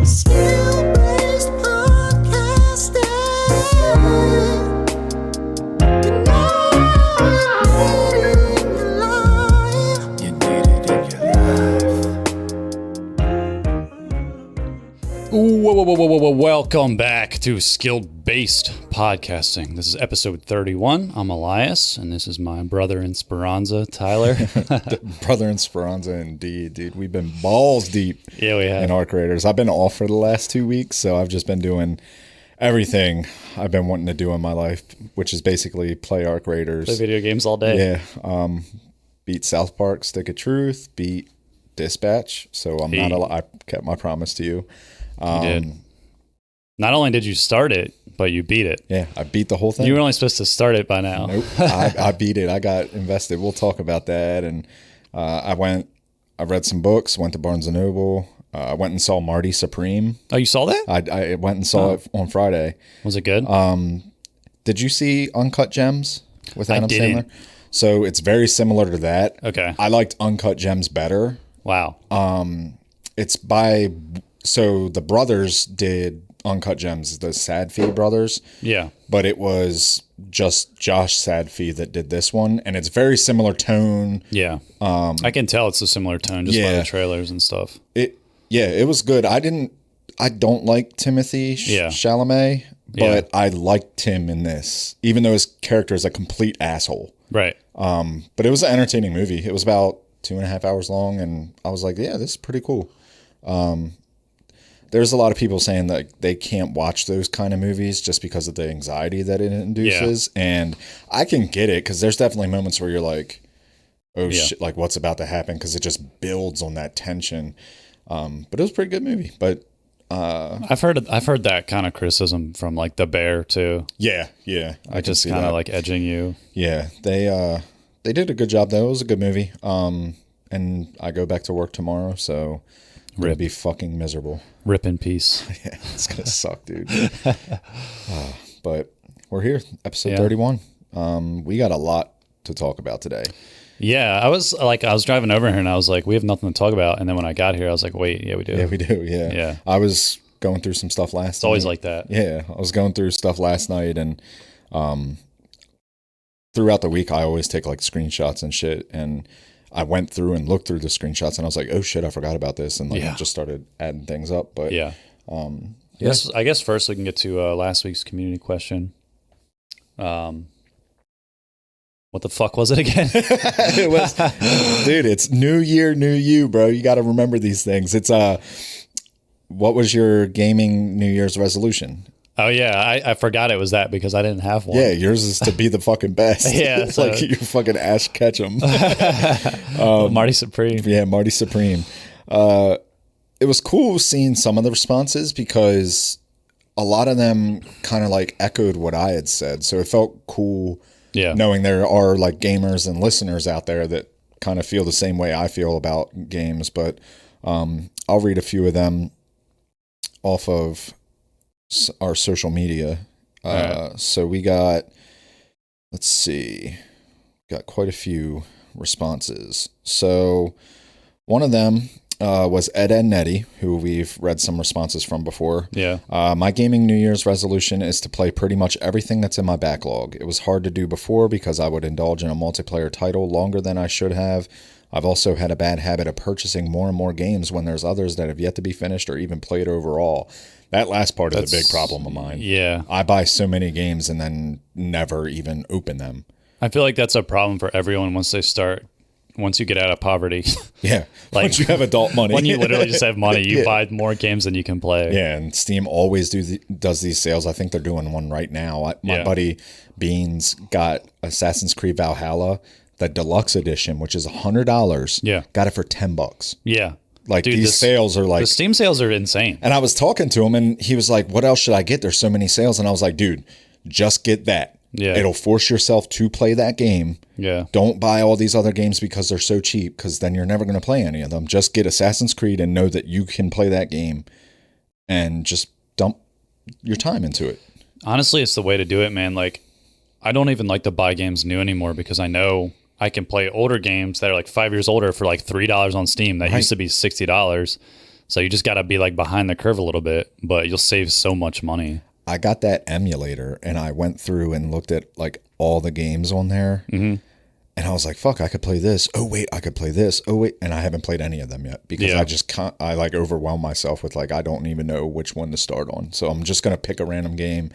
Skill-based podcasting. You need it in your life. Whoa. Welcome back to Skill-Based Podcasting. This is episode 31. I'm Elias, and this is my brother in Speranza, Tyler. Brother in Speranza, indeed, dude. We've been balls deep Yeah, we have. in Arc Raiders. I've been off for the last 2 weeks, so I've just been doing everything I've been wanting to do in my life, which is basically play Arc Raiders. Play video games all day. Yeah. Beat South Park, Stick of Truth, beat Dispatch. So I kept my promise to you. You did. Not only did you start it, but you beat it. Yeah, I beat the whole thing. You were only supposed to start it by now. Nope. I beat it. I got invested. We'll talk about that. And I read some books, went to Barnes & Noble. I went and saw Marty Supreme. Oh, you saw that? I went and saw it on Friday. Was it good? Did you see Uncut Gems with Adam didn't. Sandler? So it's very similar to that. Okay. I liked Uncut Gems better. Wow. So the brothers did Uncut Gems, the Sadfie brothers. Yeah. But it was just Josh Sadfie that did this one, and it's very similar tone. Yeah. I can tell it's a similar tone just by the trailers and stuff. It was good. I don't like Timothy Chalamet, but I liked him in this, even though his character is a complete asshole. Right. But it was an entertaining movie. It was about 2.5 hours long, and I was like, yeah, this is pretty cool. There's a lot of people saying that they can't watch those kind of movies just because of the anxiety that it induces. Yeah. And I can get it, because there's definitely moments where you're like, oh shit, like what's about to happen? Because it just builds on that tension. But it was a pretty good movie. But I've heard that kind of criticism from like The Bear too. Yeah. I just kind of like edging you. Yeah, they did a good job though. It was a good movie. And I go back to work tomorrow, so I'm gonna be fucking miserable. Rip in peace. Yeah, it's gonna suck, dude. But we're here, episode 31. We got a lot to talk about today. Yeah, I was driving over here and I was like, we have nothing to talk about. And then when I got here, I was like, wait, yeah, we do. Yeah, we do. Yeah. I was going through some stuff last night. It's always like that. Yeah, I was going through stuff last night, and throughout the week, I always take like screenshots and shit. And I went through and looked through the screenshots, and I was like, oh shit, I forgot about this. And just started adding things up. But I guess first we can get to last week's community question. What the fuck was it again? It was, dude, it's New Year, New You, bro. You got to remember these things. It's what was your gaming New Year's resolution? Oh yeah, I forgot it was that because I didn't have one. Yeah, yours is to be the fucking best. Yeah, it's like you're fucking Ash Ketchum. Marty Supreme. Yeah, Marty Supreme. It was cool seeing some of the responses because a lot of them kind of like echoed what I had said. So it felt cool. Yeah, knowing there are like gamers and listeners out there that kind of feel the same way I feel about games. But I'll read a few of them off of our social media. So we got, let's see, got quite a few responses. So one of them was Ed and Nettie, who we've read some responses from before. Yeah. My gaming New Year's resolution is to play pretty much everything that's in my backlog. It was hard to do before because I would indulge in a multiplayer title longer than I should have. I've also had a bad habit of purchasing more and more games when there's others that have yet to be finished or even played overall. That last part is a big problem of mine. Yeah. I buy so many games and then never even open them. I feel like that's a problem for everyone once you get out of poverty. Yeah. Like, once you have adult money. When you literally just have money, you buy more games than you can play. Yeah, and Steam always does these sales. I think they're doing one right now. My buddy Beans got Assassin's Creed Valhalla, the deluxe edition, which is $100. Yeah. Got it for $10. Yeah. Like, dude, these sales are like... The Steam sales are insane. And I was talking to him, and he was like, what else should I get? There's so many sales. And I was like, dude, just get that. Yeah. It'll force yourself to play that game. Yeah. Don't buy all these other games because they're so cheap, because then you're never going to play any of them. Just get Assassin's Creed and know that you can play that game and just dump your time into it. Honestly, it's the way to do it, man. Like, I don't even like to buy games new anymore because I know I can play older games that are like 5 years older for like $3 on Steam. That used to be $60. So you just got to be like behind the curve a little bit, but you'll save so much money. I got that emulator and I went through and looked at like all the games on there. Mm-hmm. And I was like, fuck, I could play this. Oh, wait, I could play this. Oh, wait. And I haven't played any of them yet because I just can't, I like overwhelm myself with like, I don't even know which one to start on. So I'm just going to pick a random game.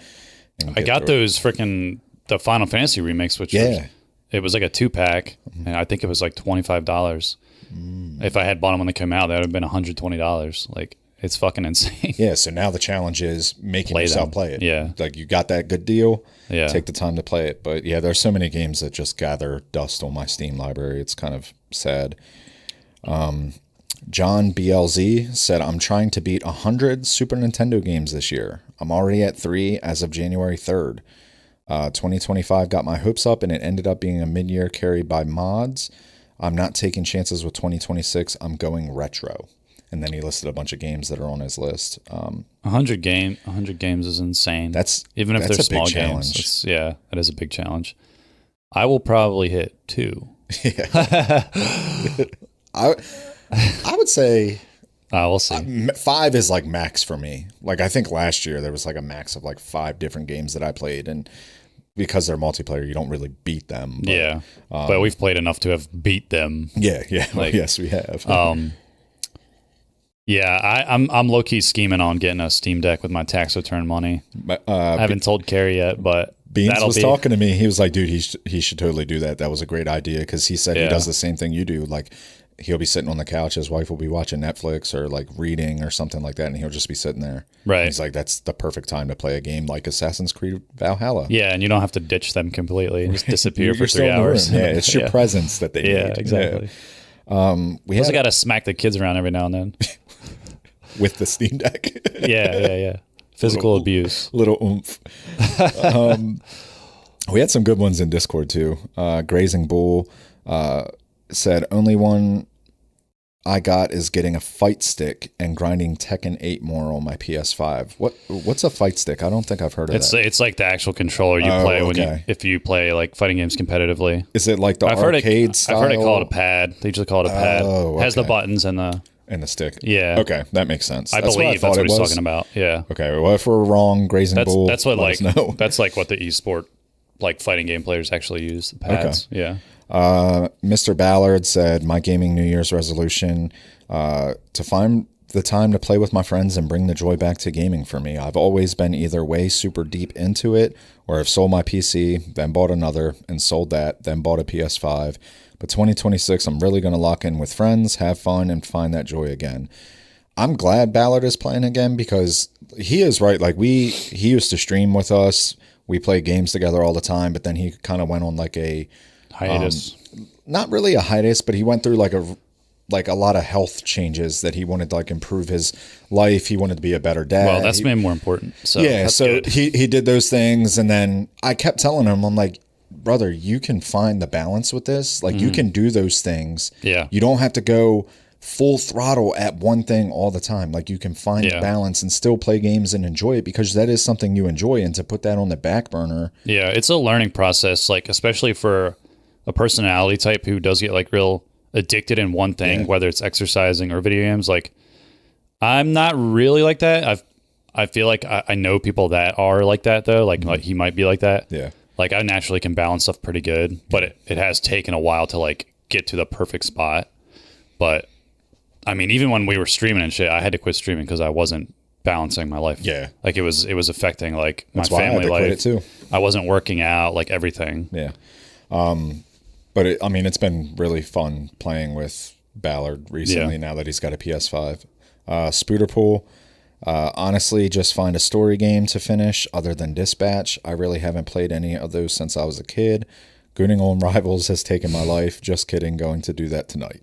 I got those freaking, the Final Fantasy remakes, which it was like a 2-pack. Mm-hmm. And I think it was like $25. If I had bought them when they came out, that would have been $120. Like, it's fucking insane. Yeah, so now the challenge is making yourself play it. Yeah. Like, you got that good deal. Yeah. Take the time to play it. But yeah, there's so many games that just gather dust on my Steam library. It's kind of sad. John BLZ said, I'm trying to beat 100 Super Nintendo games this year. I'm already at 3 as of January 3rd. 2025 got my hopes up, and it ended up being a mid-year carried by mods. I'm not taking chances with 2026. I'm going retro. And then he listed a bunch of games that are on his list. 100 games is insane. Even if they're small games. That is a big challenge. I will probably hit 2. Yeah. I would say we'll see. 5 is like max for me. Like, I think last year there was like a max of like 5 different games that I played, and because they're multiplayer, you don't really beat them. But, but we've played enough to have beat them. Yeah. Like, yes, we have. I'm low key scheming on getting a Steam Deck with my tax return money. I haven't told Carrie yet, but Beans was talking to me. He was like, "Dude, he should totally do that. That was a great idea." Because he said he does the same thing you do. Like, he'll be sitting on the couch, his wife will be watching Netflix or like reading or something like that, and he'll just be sitting there. Right. He's like, that's the perfect time to play a game like Assassin's Creed Valhalla. Yeah, and you don't have to ditch them completely and just disappear for 3 hours. Yeah, it's your presence that they need. Yeah, exactly. We also got to smack the kids around every now and then. With the Steam Deck. Yeah. Physical abuse. Little oomph. We had some good ones in Discord too. Grazing Bull said, only one I got is getting a fight stick and grinding Tekken 8 more on my PS5. What's a fight stick? I don't think I've heard of that. It's like the actual controller you play if you play like fighting games competitively. Is it like the arcade style? I've heard it called a pad. They usually call it a pad. Oh, okay. It has the buttons and the stick. Yeah. Okay, that makes sense. I believe that's what he's talking about. Yeah. Okay. Well, if we're wrong, Grazing Bull. That's what that's like what the esport like fighting game players actually use, the pads. Okay. Yeah. Mr. Ballard said, my gaming New Year's resolution to find the time to play with my friends and bring the joy back to gaming for me. I've always been either way super deep into it, or I've sold my PC, then bought another, and sold that, then bought a PS5. But 2026, I'm really going to lock in with friends, have fun, and find that joy again. I'm glad Ballard is playing again, because he is right. Like, he used to stream with us. We played games together all the time, but then he kind of went on like a hiatus. Not really a hiatus, but he went through like a lot of health changes that he wanted to like improve his life. He wanted to be a better dad. Well, that's been more important. So yeah, so good. he did those things, and then I kept telling him, I'm like, brother, you can find the balance with this. Like, you can do those things. Yeah, you don't have to go full throttle at one thing all the time. Like, you can find the balance and still play games and enjoy it, because that is something you enjoy, and to put that on the back burner. Yeah, it's a learning process, like especially for a personality type who does get like real addicted in one thing, whether it's exercising or video games. Like, I'm not really like that. I feel like I know people that are like that though. Like he might be like that. Yeah. Like, I naturally can balance stuff pretty good, but it has taken a while to like get to the perfect spot. But I mean, even when we were streaming and shit, I had to quit streaming because I wasn't balancing my life. Yeah. Like, it was affecting like my That's why family I had to life. quit it too. I wasn't working out, like everything. Yeah. But it's been really fun playing with Ballard recently now that he's got a PS5. Spooderpool, honestly, just find a story game to finish other than Dispatch. I really haven't played any of those since I was a kid. Gooning on Rivals has taken my life. Just kidding, going to do that tonight.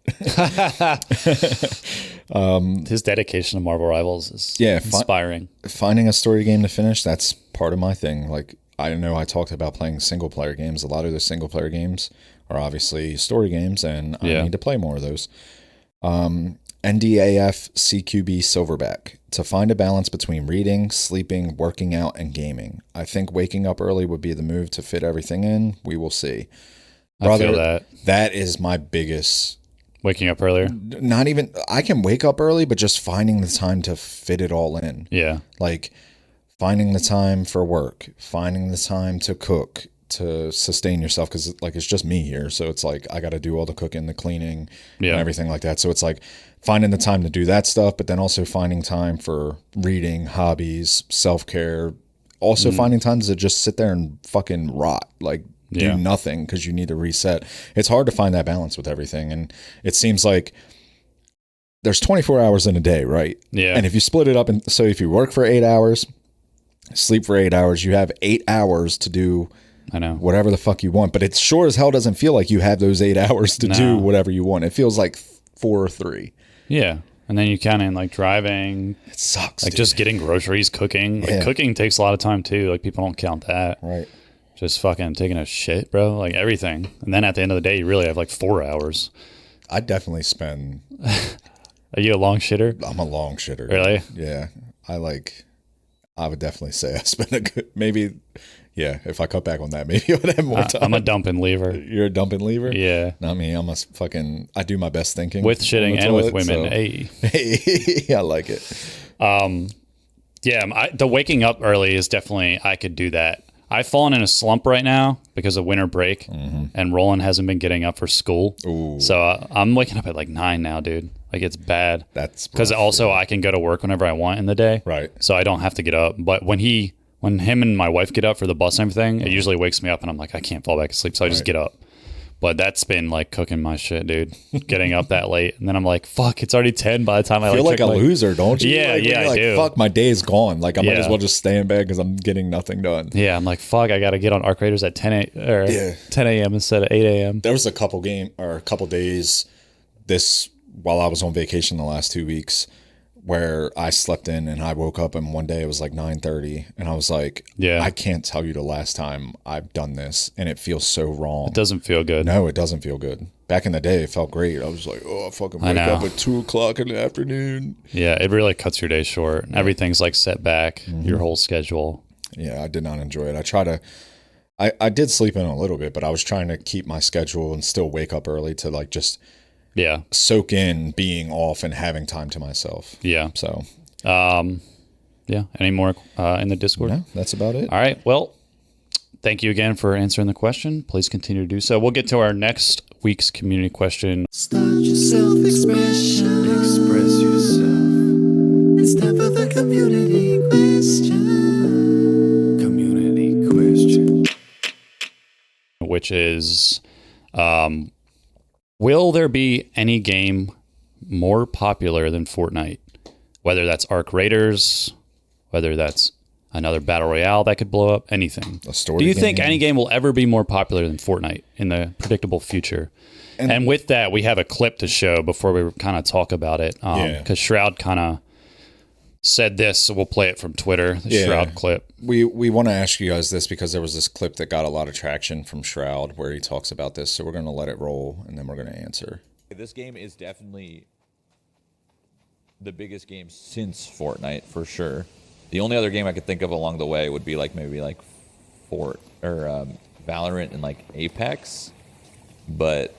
His dedication to Marvel Rivals is inspiring. Finding a story game to finish, that's part of my thing. Like, I know I talked about playing single-player games. A lot of the single-player games are obviously story games, and I need to play more of those. NDAF CQB Silverback. To find a balance between reading, sleeping, working out, and gaming. I think waking up early would be the move to fit everything in. We will see. Brother, I feel that. That is my biggest Waking up earlier. Not even, I can wake up early, but just finding the time to fit it all in. Yeah. Like finding the time for work, finding the time to cook, to sustain yourself. Cause like, it's just me here. So it's like, I got to do all the cooking, the cleaning and everything like that. So it's like finding the time to do that stuff, but then also finding time for reading, hobbies, self-care, also finding times to just sit there and fucking rot, like do nothing because you need to reset. It's hard to find that balance with everything. And it seems like there's 24 hours in a day, right? Yeah. And if you split it up, and so if you work for 8 hours, sleep for 8 hours, you have 8 hours to do whatever the fuck you want. But it sure as hell doesn't feel like you have those 8 hours to do whatever you want. It feels like 4 or 3. Yeah. And then you count in like driving. It sucks. Like just getting groceries, cooking. Like cooking takes a lot of time too. Like people don't count that. Right. Just fucking taking a shit, bro. Like everything. And then at the end of the day, you really have like 4 hours. I definitely spend. Are you a long shitter? I'm a long shitter. Really? Yeah. I would definitely say I spend a good, maybe. Yeah, if I cut back on that, maybe I would have more time. I'm a dump and leaver. You're a dump and lever? Yeah. Not me. I'm a fucking, I do my best thinking. With shitting and with women. So. Hey. Hey, I like it. Yeah, the waking up early is definitely, I could do that. I've fallen in a slump right now because of winter break, and Roland hasn't been getting up for school. Ooh. So I'm waking up at like 9 now, dude. Like it's bad. That's because also I can go to work whenever I want in the day. Right. So I don't have to get up. But when him and my wife get up for the bus and everything, it usually wakes me up and I'm like, I can't fall back asleep. So I just get up. But that's been like cooking my shit, dude. Getting up that late. And then I'm like, fuck, it's already 10 by the time I feel like a loser, don't you? Yeah, like, I do. Fuck, my day is gone. Like I might as well just stay in bed because I'm getting nothing done. Yeah, I'm like, fuck, I got to get on Arc Raiders at 10 a.m. instead of 8 a.m. There was a couple days while I was on vacation the last 2 weeks where I slept in and I woke up and one day it was like 9:30 and I was like, I can't tell you the last time I've done this and it feels so wrong. It doesn't feel good. No, it doesn't feel good. Back in the day, it felt great. I was like, I fucking wake up at 2 o'clock in the afternoon. Yeah, it really cuts your day short. Everything's like set back, your whole schedule. Yeah, I did not enjoy it. I did sleep in a little bit, but I was trying to keep my schedule and still wake up early to like just soak in being off and having time to myself. Yeah. So, any more in the Discord? No, that's about it. All right. Well, thank you again for answering the question. Please continue to do so. We'll get to our next week's community question. Start your self-expression. Express yourself. It's time for the community question. Community question. Which is, will there be any game more popular than Fortnite? Whether that's Arc Raiders, whether that's another battle royale that could blow up, anything. Do you think any game will ever be more popular than Fortnite in the predictable future? And with that, we have a clip to show before we kind of talk about it. Because Shroud kind of said this, so we'll play it from Twitter, the Shroud clip. We want to ask you guys this because there was this clip that got a lot of traction from Shroud where he talks about this. So we're going to let it roll and then we're going to answer. This game is definitely the biggest game since Fortnite, for sure. The only other game I could think of along the way would be like maybe like Valorant and like Apex, but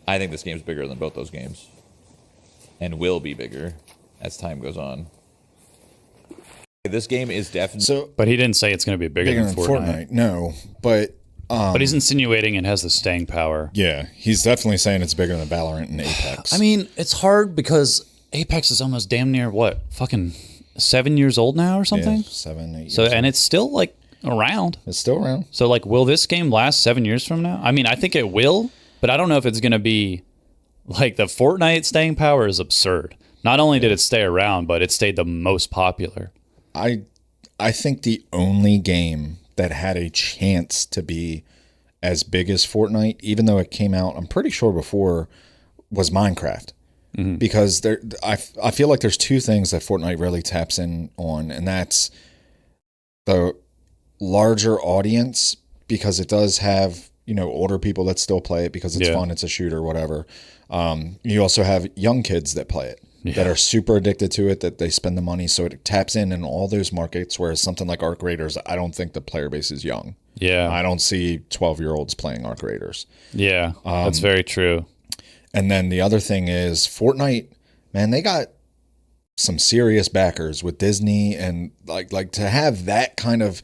I think this game's bigger than both those games, and will be bigger as time goes on. This game is definitely but he didn't say it's going to be bigger than Fortnite. No, but he's insinuating it has the staying power. Yeah, he's definitely saying it's bigger than Valorant and Apex. I mean, it's hard because Apex is almost damn near fucking 7 years old now or something? Yeah, 7, 8 years So, old. and it's still like around. It's still around. So like, will this game last 7 years from now? I mean, I think it will, but I don't know if it's going to be like the Fortnite staying power is absurd. Not only did it stay around, but it stayed the most popular. I think the only game that had a chance to be as big as Fortnite, even though it came out, I'm pretty sure before, was Minecraft. Mm-hmm. Because I feel like there's two things that Fortnite really taps in on, and that's the larger audience, because it does have, older people that still play it because it's fun, it's a shooter, whatever. You also have young kids that play it. that are super addicted to it, that they spend the money, so it taps in all those markets, whereas something like Arc Raiders, I don't think the player base is young. Yeah. I don't see 12-year-olds playing Arc Raiders. Yeah, that's very true. And then the other thing is Fortnite, man, they got some serious backers with Disney, and like to have that kind of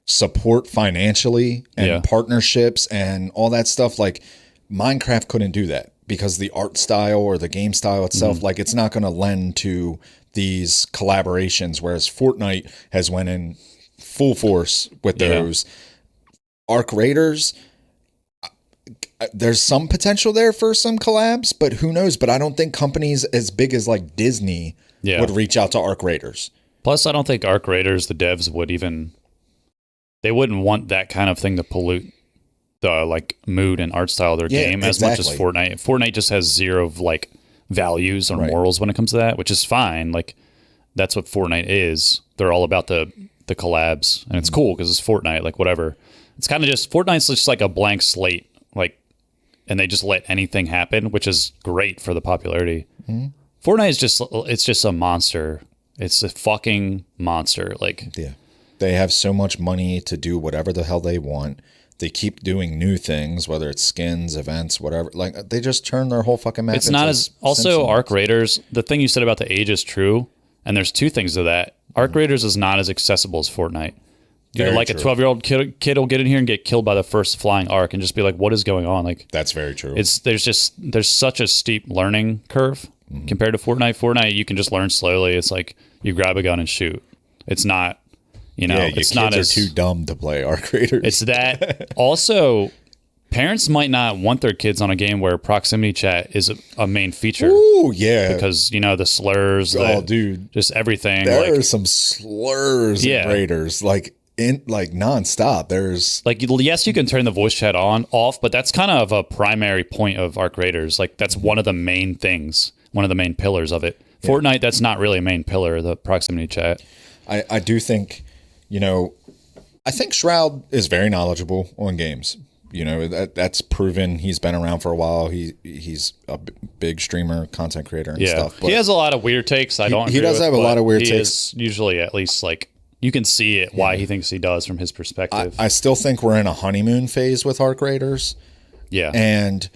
support financially and partnerships and all that stuff, like Minecraft couldn't do that because the art style or the game style itself, like it's not going to lend to these collaborations, whereas Fortnite has went in full force with those. Arc Raiders, there's some potential there for some collabs, but who knows? But I don't think companies as big as like Disney would reach out to Arc Raiders. Plus, I don't think Arc Raiders, the devs would even, they wouldn't want that kind of thing to pollute the like mood and art style of their game as much as Fortnite. Fortnite just has zero like values or morals when it comes to that, which is fine. Like that's what Fortnite is. They're all about the collabs, and it's cool because it's Fortnite. Like whatever. It's kind of just Fortnite's just like a blank slate, like, and they just let anything happen, which is great for the popularity. Fortnite is just a monster. It's a fucking monster. Like, they have so much money to do whatever the hell they want. They keep doing new things, whether it's skins, events, whatever. Like they just turn their whole fucking map. It's not as also Arc Raiders. The thing you said about the age is true, and there's two things to that. Arc Raiders is not as accessible as Fortnite. Like a 12-year-old kid will get in here and get killed by the first flying arc and just be like, "What is going on?" Like that's very true. There's such a steep learning curve compared to Fortnite. Fortnite you can just learn slowly. It's like you grab a gun and shoot. It's not. It's not as too dumb to play Arc Raiders. It's that. Also, parents might not want their kids on a game where proximity chat is a main feature. Ooh, yeah. Because the slurs. Dude, just everything. There are some slurs in Raiders, like nonstop. There's yes, you can turn the voice chat off, but that's kind of a primary point of Arc Raiders. Like that's one of the main things, one of the main pillars of it. Fortnite, that's not really a main pillar, the proximity chat. I do think. I think Shroud is very knowledgeable on games. That's proven. He's been around for a while. He's a big streamer, content creator, and stuff. But he has a lot of weird takes. He does have a lot of weird takes. He is usually at least like you can see it why he thinks he does from his perspective. I still think we're in a honeymoon phase with Arc Raiders. Yeah, and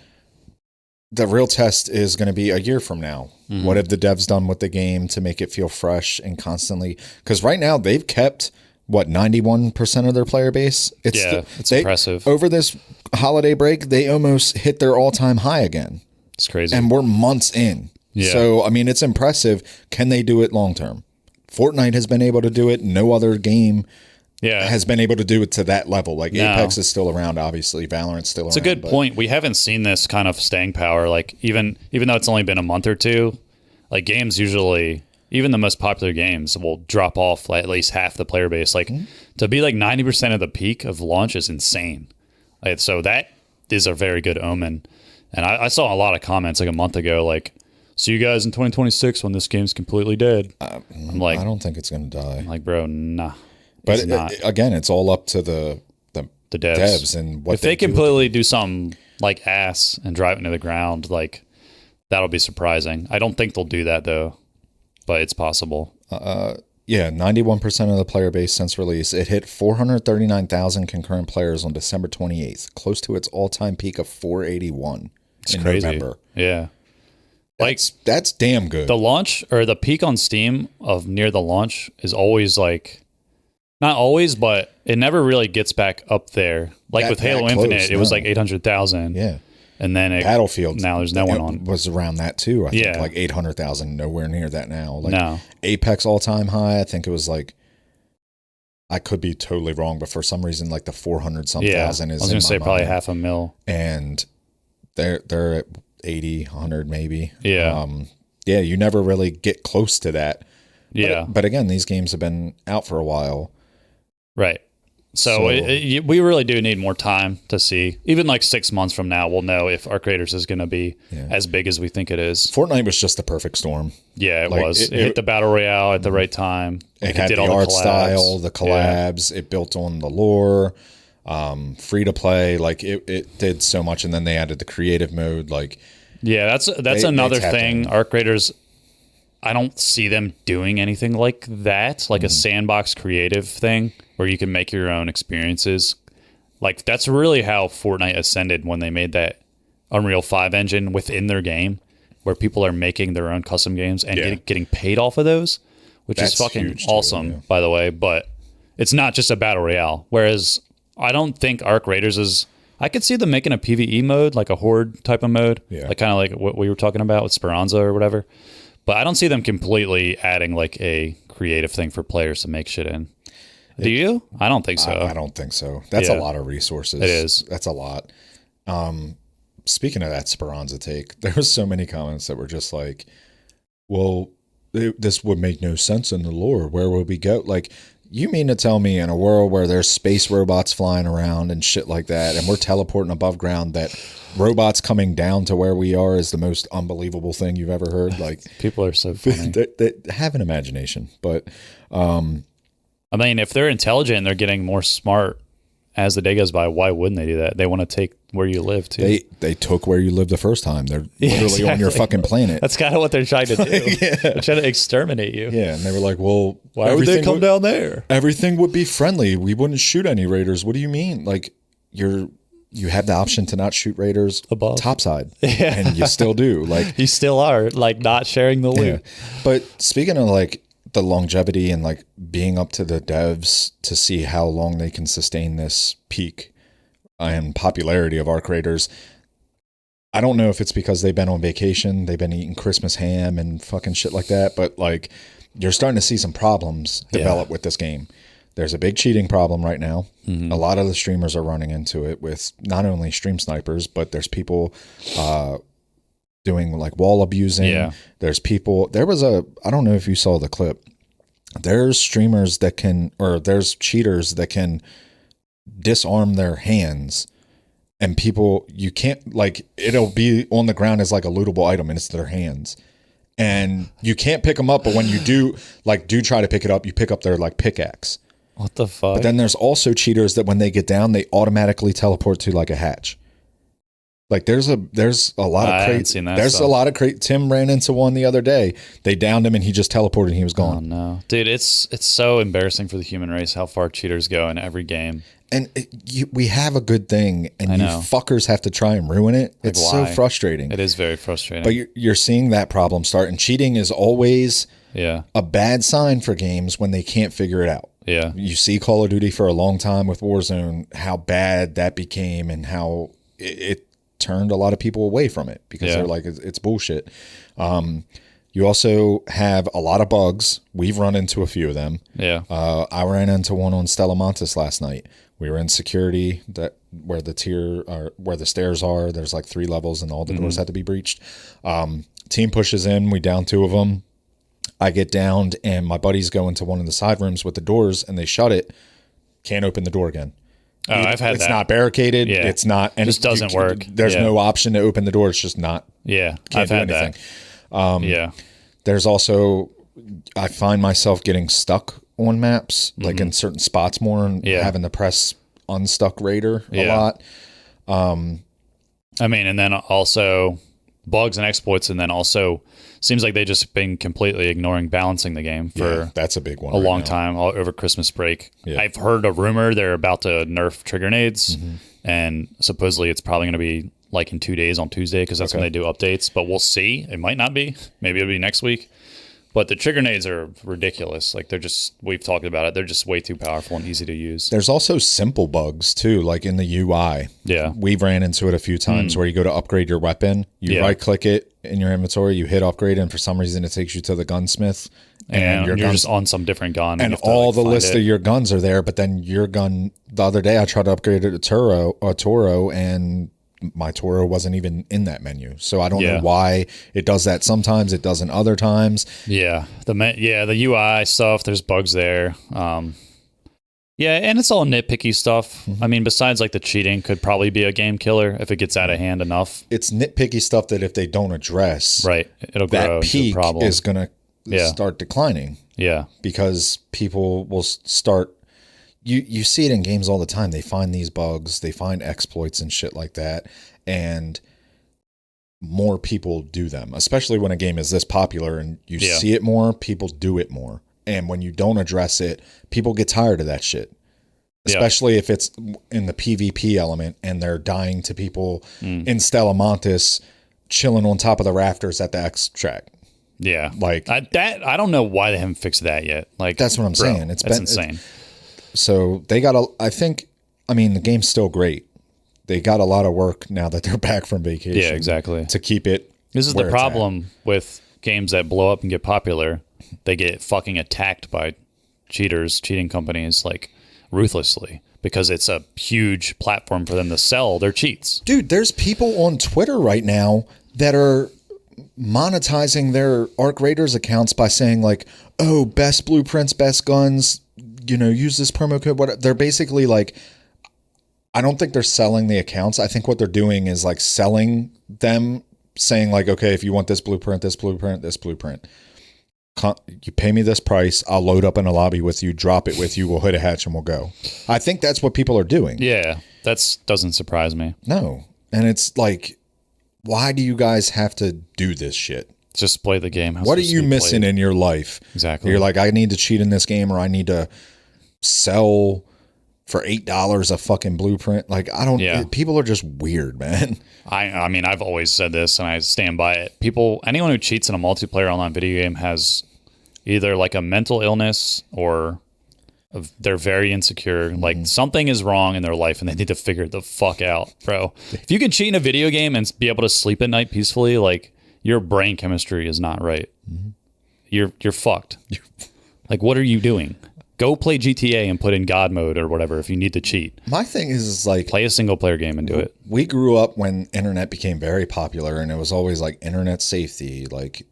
the real test is going to be a year from now. What have the devs done with the game to make it feel fresh and constantly? Because right now they've kept 91% of their player base. It's impressive. Over this holiday break, they almost hit their all-time high again. It's crazy. And we're months in. Yeah. So, I mean, it's impressive. Can they do it long-term? Fortnite has been able to do it. No other game has been able to do it to that level. Like Apex is still around, obviously. Valorant's still around. It's a good point. We haven't seen this kind of staying power. Like even though it's only been a month or two, like games usually... Even the most popular games will drop off like at least half the player base. Like to be like 90% of the peak of launch is insane. So that is a very good omen. And I saw a lot of comments like a month ago, like, see you guys in 2026 when this game's completely dead. I'm like, I don't think it's going to die. I'm like, bro, nah. But again, it's all up to the devs and what if they completely do something like ass and drive it into the ground, like that'll be surprising. I don't think they'll do that though. But it's possible. 91% of the player base since release. It hit 439,000 concurrent players on December 28th, close to its all-time peak of 481 in crazy. November. Yeah. That's damn good. The launch or the peak on Steam of near the launch is always like, not always, but it never really gets back up there. Like with Halo Infinite, it was like 800,000. Yeah. And then Battlefield, now there's no one on. Was around that too. I think like 800,000, nowhere near that now. Like no. Apex all time high. I think it was like, I could be totally wrong, but for some reason, like the 400 some thousand is. I was going to say probably 500,000. And they're at 80, 100 maybe. Yeah. You never really get close to that. Yeah. But again, these games have been out for a while. Right. So we really do need more time to see. Even like 6 months from now, we'll know if Arc Raiders is going to be as big as we think it is. Fortnite was just the perfect storm. Yeah, it was. It hit the Battle Royale at the right time. It had the art style, the collabs. It built on the lore, free to play. Like it did so much. And then they added the creative mode. Like that's another thing. Arc Raiders, I don't see them doing anything like that, like a sandbox creative thing where you can make your own experiences. Like that's really how Fortnite ascended when they made that Unreal 5 engine within their game, where people are making their own custom games and getting paid off of those, which is fucking awesome, by the way. But it's not just a battle royale. Whereas I don't think Arc Raiders is. I could see them making a PvE mode, like a horde type of mode, like kind of like what we were talking about with Speranza or whatever. But I don't see them completely adding like a creative thing for players to make shit in. Do you? I don't think so. I don't think so. That's a lot of resources. It is. That's a lot. Speaking of that Speranza take, there was so many comments that were just like, well, this would make no sense in the lore. Where would we go? Like, you mean to tell me in a world where there's space robots flying around and shit like that, and we're teleporting above ground, that robots coming down to where we are is the most unbelievable thing you've ever heard? Like, people are so funny. they have an imagination, but I mean, if they're intelligent and they're getting more smart as the day goes by, why wouldn't they do that? They want to take where you live too. They took where you lived the first time. They're literally on your fucking planet. That's kind of what they're trying to do. They're trying to exterminate you. Yeah, and they were like, well, why would they come down there? Everything would be friendly. We wouldn't shoot any raiders. What do you mean? Like, you have the option to not shoot raiders above topside, and you still do. Like, you still are like not sharing the loot. Yeah. But speaking of like the longevity and like being up to the devs to see how long they can sustain this peak and popularity of Arc Raiders, I don't know if it's because they've been on vacation, they've been eating Christmas ham and fucking shit like that, but like you're starting to see some problems develop with this game. There's a big cheating problem right now. A lot of the streamers are running into it with not only stream snipers, but there's people doing like wall abusing. Yeah. There's people, I don't know if you saw the clip. There's streamers that can, or there's cheaters that can disarm their hands, and people, you can't, like, it'll be on the ground as like a lootable item and it's their hands. And you can't pick them up, but when you do try to pick it up, you pick up their like pickaxe. What the fuck? But then there's also cheaters that when they get down, they automatically teleport to like a hatch. Like there's a lot of crates. There's a lot of crate. Tim ran into one the other day. They downed him and he just teleported and he was gone. Oh no, dude! It's so embarrassing for the human race how far cheaters go in every game. And we have a good thing, and you fuckers have to try and ruin it. Like, it's so frustrating. It is very frustrating. But you're seeing that problem start, and cheating is always a bad sign for games when they can't figure it out. Yeah, you see Call of Duty for a long time with Warzone, how bad that became, and how it turned a lot of people away from it because they're like, it's bullshit. You also have a lot of bugs. We've run into a few of them. Yeah. I ran into one on Stella Montes last night. We were in security where the stairs are. There's like 3 levels and all the doors had to be breached. Team pushes in. We down 2 of them. I get downed and my buddies go into one of the side rooms with the doors and they shut it. Can't open the door again. Oh, I've had it's that. not barricaded. Yeah. It's not. And it just doesn't work. There's no option to open the door. It's just not. Yeah. Can't I've do had anything. that. There's also, I find myself getting stuck on maps, like in certain spots more, and having to press unstuck Raider a lot. I mean, and then also bugs and exploits, and then also seems like they just been completely ignoring balancing the game for that's a big one. A long time, all over Christmas break. Yeah. I've heard a rumor they're about to nerf trigger nades, and supposedly it's probably going to be like in 2 days on Tuesday because that's when they do updates. But we'll see. It might not be. Maybe it'll be next week. But the trigger nades are ridiculous. Like we've talked about it. They're just way too powerful and easy to use. There's also simple bugs too, like in the UI. Yeah. We've ran into it a few times where you go to upgrade your weapon, you right click it in your inventory, you hit upgrade, and for some reason it takes you to the gunsmith. And you're just on some different gun. And all the list of your guns are there, but then your gun, the other day I tried to upgrade it to Toro, and my Toro wasn't even in that menu. So I don't know why it does that. Sometimes it doesn't other times. Yeah. The UI stuff, there's bugs there. And it's all nitpicky stuff. I mean, besides like the cheating could probably be a game killer if it gets out of hand enough. It's nitpicky stuff that if they don't address, it'll grow that peak into a problem. Is going to start declining. Yeah. Because people will start. You see it in games all the time. They find these bugs, they find exploits and shit like that. And more people do them, especially when a game is this popular and you see it more, people do it more. And when you don't address it, people get tired of that shit. Especially if it's in the PvP element and they're dying to people in Stella Montis chilling on top of the rafters at the X track. Yeah. Like I don't know why they haven't fixed that yet. Like that's what I'm saying. That's insane. So they got the game's still great. They got a lot of work now that they're back from vacation. Yeah, exactly. To keep it. This is the problem with games that blow up and get popular. They get fucking attacked by cheating companies like ruthlessly because it's a huge platform for them to sell their cheats. Dude, there's people on Twitter right now that are monetizing their Arc Raiders accounts by saying like, oh, best blueprints, best guns, use this promo code. What they're basically like, I don't think they're selling the accounts. I think what they're doing is like selling them, saying like, okay, if you want this blueprint, this blueprint, this blueprint, you pay me this price, I'll load up in a lobby with you, drop it with you, we'll hit a hatch and we'll go. I think that's what people are doing. Yeah, that doesn't surprise me. No. And it's like, why do you guys have to do this shit? Just play the game. What are you missing in your life? Exactly. You're like, I need to cheat in this game, or I need to sell for $8 a fucking blueprint. Like, people are just weird, man. I mean, I've always said this and I stand by it. Anyone who cheats in a multiplayer online video game has either like a mental illness or they're very insecure. Like something is wrong in their life and they need to figure it the fuck out, bro. If you can cheat in a video game and be able to sleep at night peacefully, like your brain chemistry is not right. You're fucked. Like, what are you doing? Go play GTA and put in God mode or whatever if you need to cheat. My thing is like, play a single player game and do it. We grew up when internet became very popular and it was always like internet safety, like,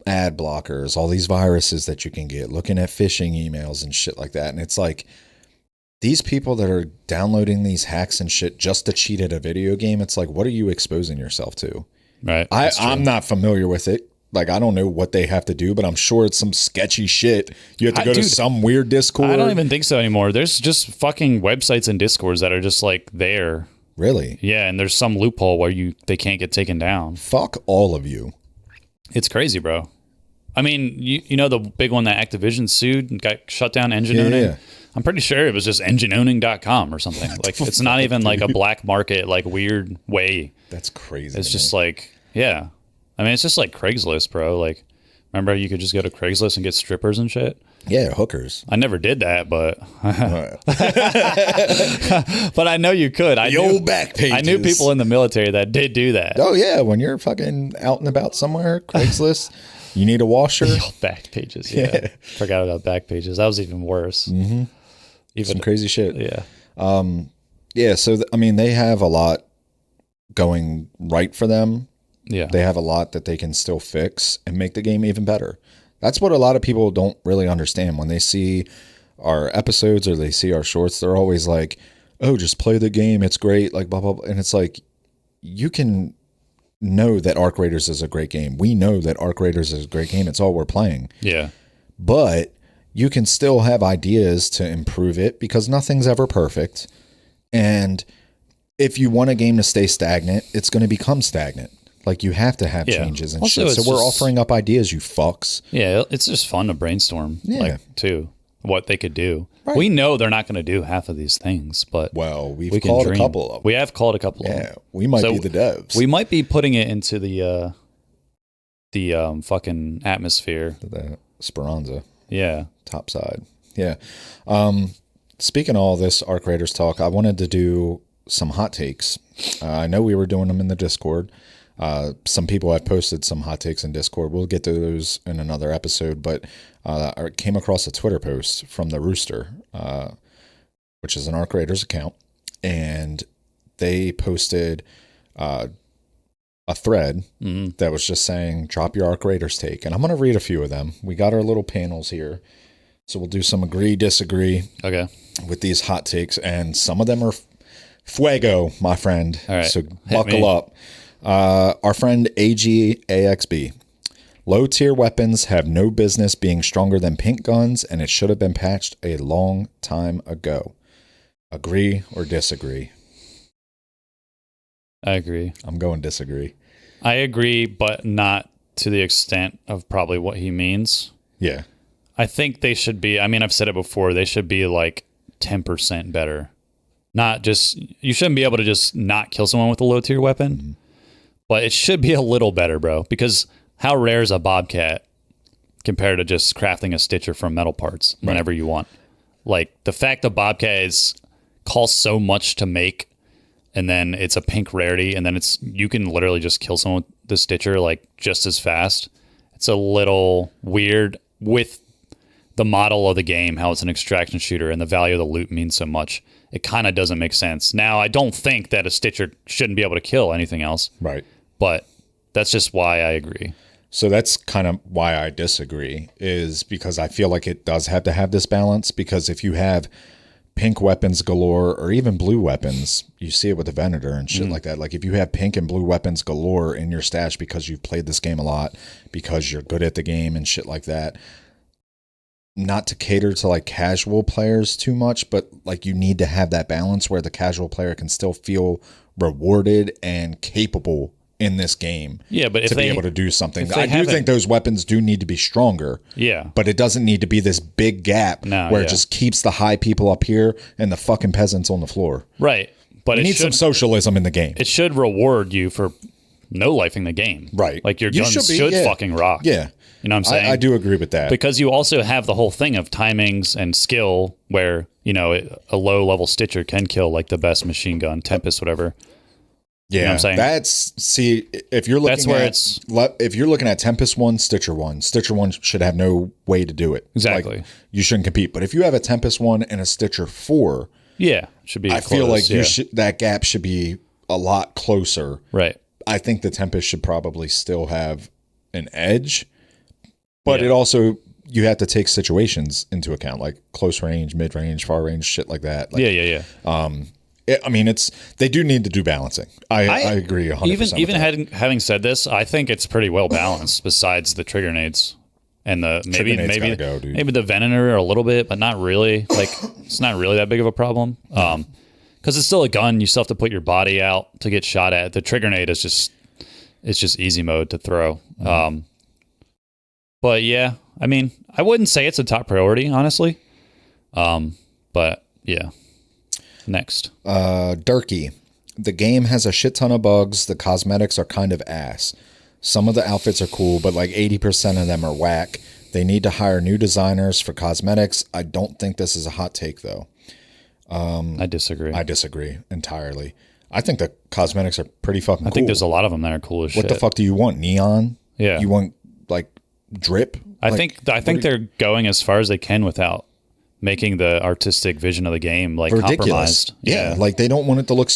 ad blockers, all these viruses that you can get, looking at phishing emails and shit like that. And it's like, these people that are downloading these hacks and shit just to cheat at a video game, it's like, what are you exposing yourself to? Right. I'm not familiar with it. Like, I don't know what they have to do, but I'm sure it's some sketchy shit. You have to go to some weird Discord. I don't even think so anymore. There's just fucking websites and Discords that are just like there. Really? Yeah, and there's some loophole where they can't get taken down. Fuck all of you. It's crazy, bro. I mean, you know the big one that Activision sued and got shut down, engine owning? Yeah. I'm pretty sure it was just engineowning.com or something. Like, it's not even like a black market, like weird way. That's crazy. It's just like, yeah. I mean, it's just like Craigslist, bro. Like, remember you could just go to Craigslist and get strippers and shit? Yeah, hookers. I never did that, but but I know you could. The old back pages. I knew people in the military that did do that. Oh, yeah. When you're fucking out and about somewhere, Craigslist, you need a washer. The old back pages, yeah. Forgot about back pages. That was even worse. Mm-hmm. Some crazy shit. Yeah. Yeah, so, they have a lot going right for them. Yeah. They have a lot that they can still fix and make the game even better. That's what a lot of people don't really understand. When they see our episodes or they see our shorts, they're always like, oh, just play the game. It's great. Like, blah, blah, blah. And it's like, you can know that Arc Raiders is a great game. We know that Arc Raiders is a great game. It's all we're playing. Yeah. But you can still have ideas to improve it because nothing's ever perfect. And if you want a game to stay stagnant, it's going to become stagnant. Like, you have to have changes and also, shit. So we're offering up ideas, you fucks. Yeah, it's just fun to brainstorm, too, what they could do. Right. We know they're not going to do half of these things, but we've called a couple of them. We have called a couple of them. Yeah, we might be the devs. We might be putting it into the fucking atmosphere. The Speranza. Yeah. Top side. Yeah. Speaking of all this Arc Raiders talk, I wanted to do some hot takes. I know we were doing them in the Discord. Some people have posted some hot takes in Discord. We'll get to those in another episode, but I came across a Twitter post from the Rooster, which is an Arc Raiders account, and they posted a thread that was just saying, drop your Arc Raiders take. And I'm going to read a few of them. We got our little panels here, so we'll do some agree, disagree with these hot takes, and some of them are fuego, my friend. All right. So buckle up. Our friend AGAXB. Low tier weapons have no business being stronger than pink guns, and it should have been patched a long time ago. Agree or disagree? I agree. I'm going disagree. I agree, but not to the extent of probably what he means. Yeah. I think they should be, I mean, I've said it before, they should be like 10% better. Not just, you shouldn't be able to just not kill someone with a low tier weapon, but it should be a little better, bro. Because how rare is a bobcat compared to just crafting a stitcher from metal parts whenever you want? Like, the fact that bobcat costs so much to make, and then it's a pink rarity, and then you can literally just kill someone with the stitcher like just as fast. It's a little weird with the model of the game, how it's an extraction shooter and the value of the loot means so much. It kind of doesn't make sense. Now, I don't think that a stitcher shouldn't be able to kill anything else. Right. But that's just why I agree. So that's kind of why I disagree, is because I feel like it does have to have this balance, because if you have pink weapons galore or even blue weapons, you see it with the Venator and shit like that. Like, if you have pink and blue weapons galore in your stash because you've played this game a lot, because you're good at the game and shit like that, not to cater to like casual players too much, but like you need to have that balance where the casual player can still feel rewarded and capable in this game. Yeah, but if to they be able to do something, I do think those weapons do need to be stronger. Yeah, but it doesn't need to be this big gap where it just keeps the high people up here and the fucking peasants on the floor. Right, but we need some socialism in the game. It should reward you for no-lifing the game. Right, like your guns should fucking rock. Yeah. You know what I'm saying? I do agree with that. Because you also have the whole thing of timings and skill where, you know, a low-level stitcher can kill like the best machine gun, Tempest, whatever. Yeah, you know what I'm saying? If you're looking at Tempest 1, Stitcher 1, Stitcher 1 should have no way to do it. Exactly. Like, you shouldn't compete. But if you have a Tempest 1 and a Stitcher 4, yeah, should be. I feel like that gap should be a lot closer. Right. I think the Tempest should probably still have an edge. But it also, you have to take situations into account, like close range, mid range, far range, shit like that. Like, yeah. I mean, they do need to do balancing. I agree 100%. Even having said this, I think it's pretty well balanced. Besides the trigger nades and maybe the Venator a little bit, but not really. Like, it's not really that big of a problem. Because it's still a gun. You still have to put your body out to get shot at. The trigger nade is just easy mode to throw. But yeah, I mean, I wouldn't say it's a top priority, honestly. But yeah. Next. Durkee. The game has a shit ton of bugs. The cosmetics are kind of ass. Some of the outfits are cool, but like 80% of them are whack. They need to hire new designers for cosmetics. I don't think this is a hot take, though. I disagree. I disagree entirely. I think the cosmetics are pretty fucking cool. I think there's a lot of them that are cool as shit. What the fuck do you want? Neon? Yeah. You want like drip? I think they're going as far as they can without making the artistic vision of the game like ridiculous. Compromised. Yeah, like they don't want it to look.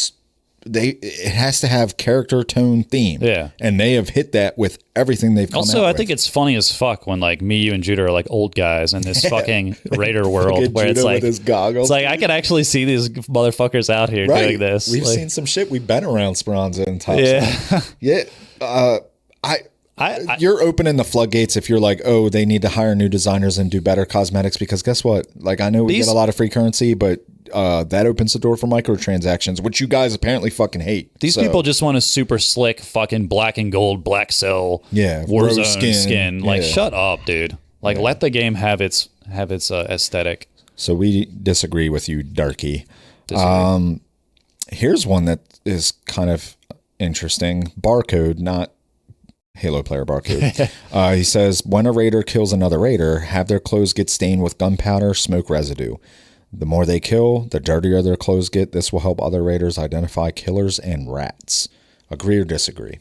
It has to have character, tone, theme. Yeah, and they have hit that with everything they've come out Also, I with. think it's funny as fuck when like me, you, and Judah are like old guys in this fucking Raider world where it's like with his goggles. It's like I could actually see these motherfuckers out here doing this. We've like, seen some shit. We've been around Speranza and Top. Yeah, yeah. You're opening the floodgates if you're like, oh, they need to hire new designers and do better cosmetics, because guess what? Like, I know we get a lot of free currency, but that opens the door for microtransactions, which you guys apparently fucking hate. These people just want a super slick fucking black and gold black cell Warzone skin. Like, shut up, dude. Like, let the game have its aesthetic. So we disagree with you, Darky. Here's one that is kind of interesting. Barcode, not Halo player Barcode. He says, when a raider kills another raider, have their clothes get stained with gunpowder, smoke residue. The more they kill, the dirtier their clothes get. This will help other raiders identify killers and rats. Agree or disagree?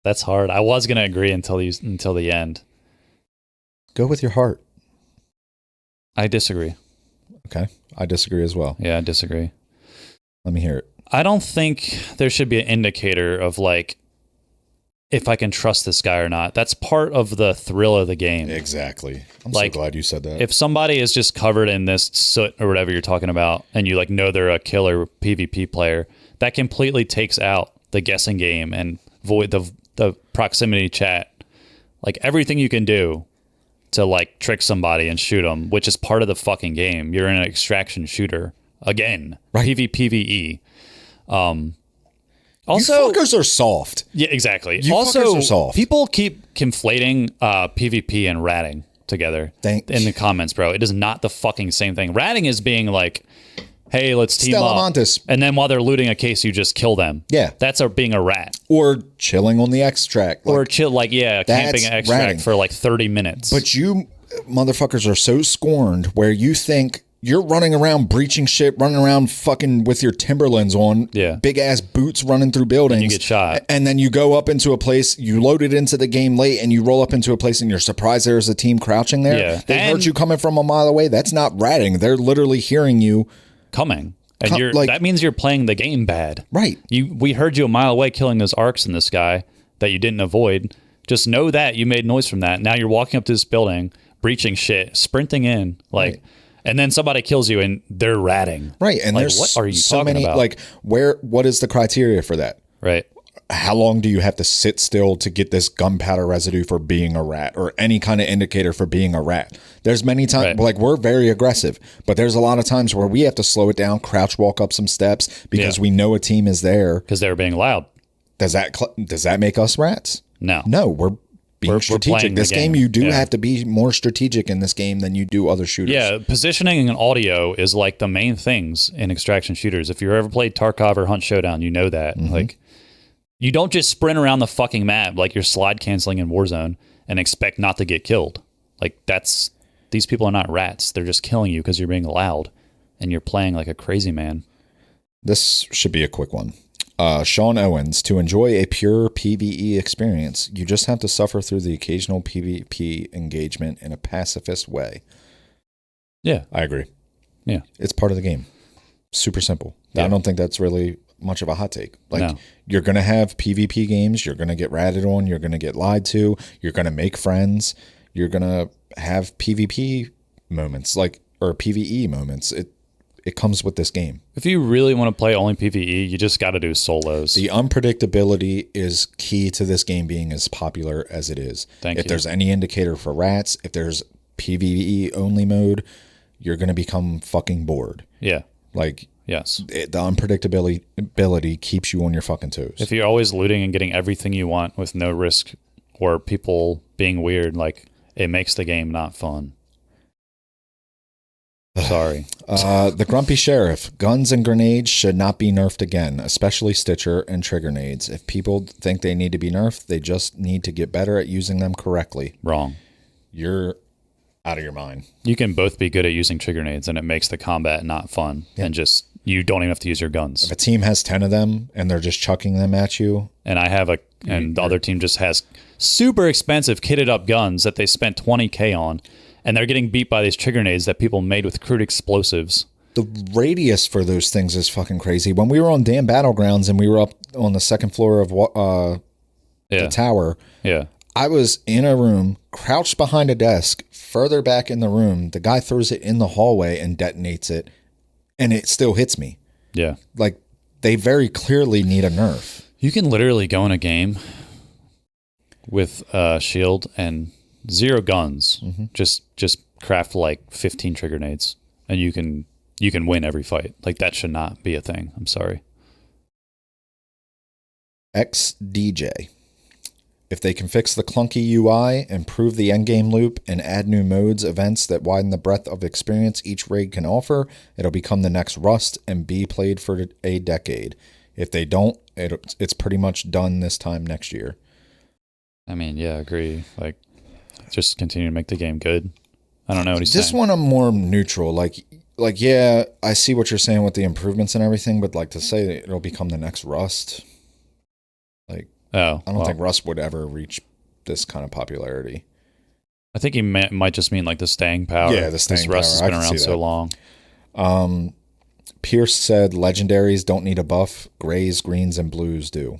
That's hard. I was going to agree until the end. Go with your heart. I disagree. Okay. I disagree as well. Yeah, I disagree. Let me hear it. I don't think there should be an indicator of like if I can trust this guy or not. That's part of the thrill of the game. Exactly. I'm so glad you said that. If somebody is just covered in this soot or whatever you're talking about, and you like know they're a killer PvP player, that completely takes out the guessing game and void the proximity chat. Like everything you can do to like trick somebody and shoot them, which is part of the fucking game. You're in an extraction shooter again. Right. PvPvE. Also, you fuckers are soft. yeah, exactly. You Also, fuckers are soft. people keep conflating PvP and ratting together in the comments, bro. It is not the fucking same thing. Ratting is being like, hey, let's team up. Montes. And then while they're looting a case, you just kill them. Yeah. That's being a rat. Or chilling on the extract. Or camping extract ratting. for like 30 minutes. But you motherfuckers are so scorned where you think you're running around breaching shit, running around fucking with your Timberlands on, big ass boots running through buildings. And you get shot. And then you go up into a place, you load it into the game late, and you roll up into a place and you're surprised there's a team crouching there. Yeah. They heard you coming from a mile away. That's not ratting. They're literally hearing you coming. And that means you're playing the game bad. Right. We heard you a mile away killing those arcs in the sky that you didn't avoid. Just know that you made noise from that. Now you're walking up to this building, breaching shit, sprinting in, right. And then somebody kills you and they're ratting. Right. And there's what are you so talking many about? What is the criteria for that? Right. How long do you have to sit still to get this gunpowder residue for being a rat or any kind of indicator for being a rat? There's many times, we're very aggressive, but there's a lot of times where we have to slow it down, crouch walk up some steps because we know a team is there. Because they're being loud. Does that make us rats? No. No, we're being strategic. This game, you do have to be more strategic in this game than you do other shooters. Yeah, positioning and audio is like the main things in extraction shooters. If you ever played Tarkov or Hunt Showdown, you know that. Mm-hmm. Like, you don't just sprint around the fucking map like you're slide canceling in Warzone and expect not to get killed. Like, these people are not rats. They're just killing you because you're being loud and you're playing like a crazy man. This should be a quick one. Sean Owens, to enjoy a pure PvE experience, you just have to suffer through the occasional PvP engagement in a pacifist way. Yeah. I agree. Yeah. It's part of the game. Super simple. Yeah. I don't think that's really much of a hot take. You're going to have PvP games. You're going to get ratted on. You're going to get lied to. You're going to make friends. You're going to have PvP moments, or PvE moments. It comes with this game. If you really want to play only PvE, you just got to do solos. The unpredictability is key to this game being as popular as it is. If there's any indicator for rats, if there's PvE only mode, you're going to become fucking bored. Yeah. Yes. The unpredictability keeps you on your fucking toes. If you're always looting and getting everything you want with no risk or people being weird, it makes the game not fun. Sorry. The Grumpy Sheriff. Guns and grenades should not be nerfed again, especially Stitcher and trigger nades. If people think they need to be nerfed, they just need to get better at using them correctly. Wrong. You're out of your mind. You can both be good at using trigger nades, and it makes the combat not fun. Yeah. And just, you don't even have to use your guns. If a team has 10 of them and they're just chucking them at you. And the other team just has super expensive kitted up guns that they spent $20K on. And they're getting beat by these trigger nades that people made with crude explosives. The radius for those things is fucking crazy. When we were on damn Battlegrounds and we were up on the second floor of the tower, I was in a room, crouched behind a desk, further back in the room. The guy throws it in the hallway and detonates it, and it still hits me. Yeah. They very clearly need a nerf. You can literally go in a game with a shield and 0 guns, just craft 15 trigger nades, and you can win every fight. That should not be a thing. I'm sorry. XDJ. If they can fix the clunky UI, improve the endgame loop, and add new modes, events that widen the breadth of experience each raid can offer, it'll become the next Rust and be played for a decade. If they don't, it's pretty much done this time next year. I mean, yeah, I agree. Just continue to make the game good. I don't know what he's saying. This one I'm more neutral. Yeah, I see what you're saying with the improvements and everything, but to say it'll become the next Rust, I don't think Rust would ever reach this kind of popularity. I think he might just mean the staying power. Yeah, the staying power. Rust has been around so long. Pierce said legendaries don't need a buff. Grays, greens, and blues do.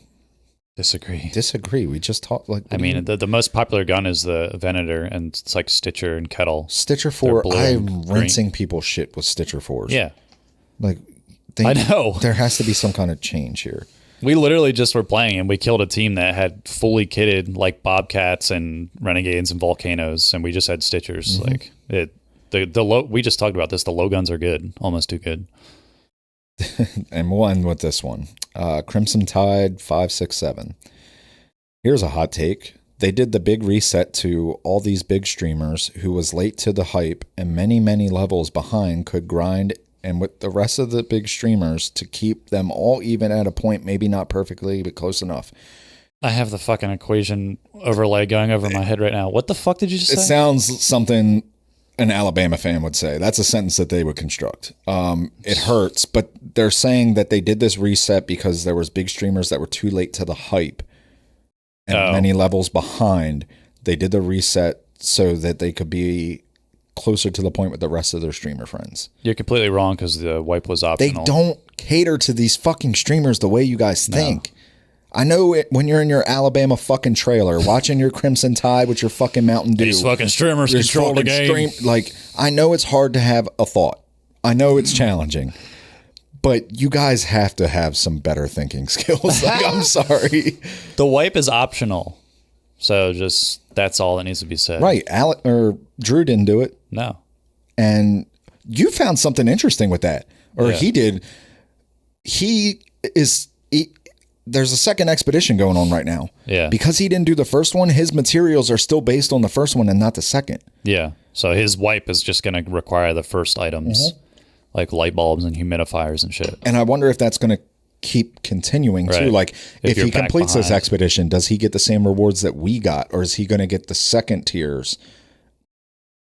Disagree. We just talked the most popular gun is the Venator, and it's Stitcher and Kettle. Stitcher 4. I'm rinsing people's shit with Stitcher 4s. Yeah. I know. There has to be some kind of change here. We literally just were playing and we killed a team that had fully kitted Bobcats and Renegades and Volcanoes, and we just had Stitchers. We just talked about this. The low guns are good, almost too good. and one with this one. Crimson Tide 567. Here's a hot take. They did the big reset to all these big streamers who was late to the hype and many, many levels behind could grind, and with the rest of the big streamers to keep them all even at a point, maybe not perfectly, but close enough. I have the fucking equation overlay going over my head right now. What the fuck did you just say? It sounds something an Alabama fan would say. That's a sentence that they would construct. It hurts, but they're saying that they did this reset because there was big streamers that were too late to the hype and many levels behind. They did the reset so that they could be closer to the point with the rest of their streamer friends. You're completely wrong because the wipe was optional. They don't cater to these fucking streamers the way you guys think. I know it when you're in your Alabama fucking trailer watching your Crimson Tide with your fucking Mountain Dew. These fucking streamers control the game. I know it's hard to have a thought. I know it's challenging. But you guys have to have some better thinking skills. I'm sorry. The wipe is optional. So just that's all that needs to be said. Right. Drew didn't do it. No. And you found something interesting with that. Or he did. There's a second expedition going on right now. Yeah. Because he didn't do the first one, his materials are still based on the first one and not the second. Yeah. So his wipe is just going to require the first items. Like light bulbs and humidifiers and shit. And I wonder if that's going to keep continuing too. Like if he completes this expedition, does he get the same rewards that we got? Or is he going to get the second tiers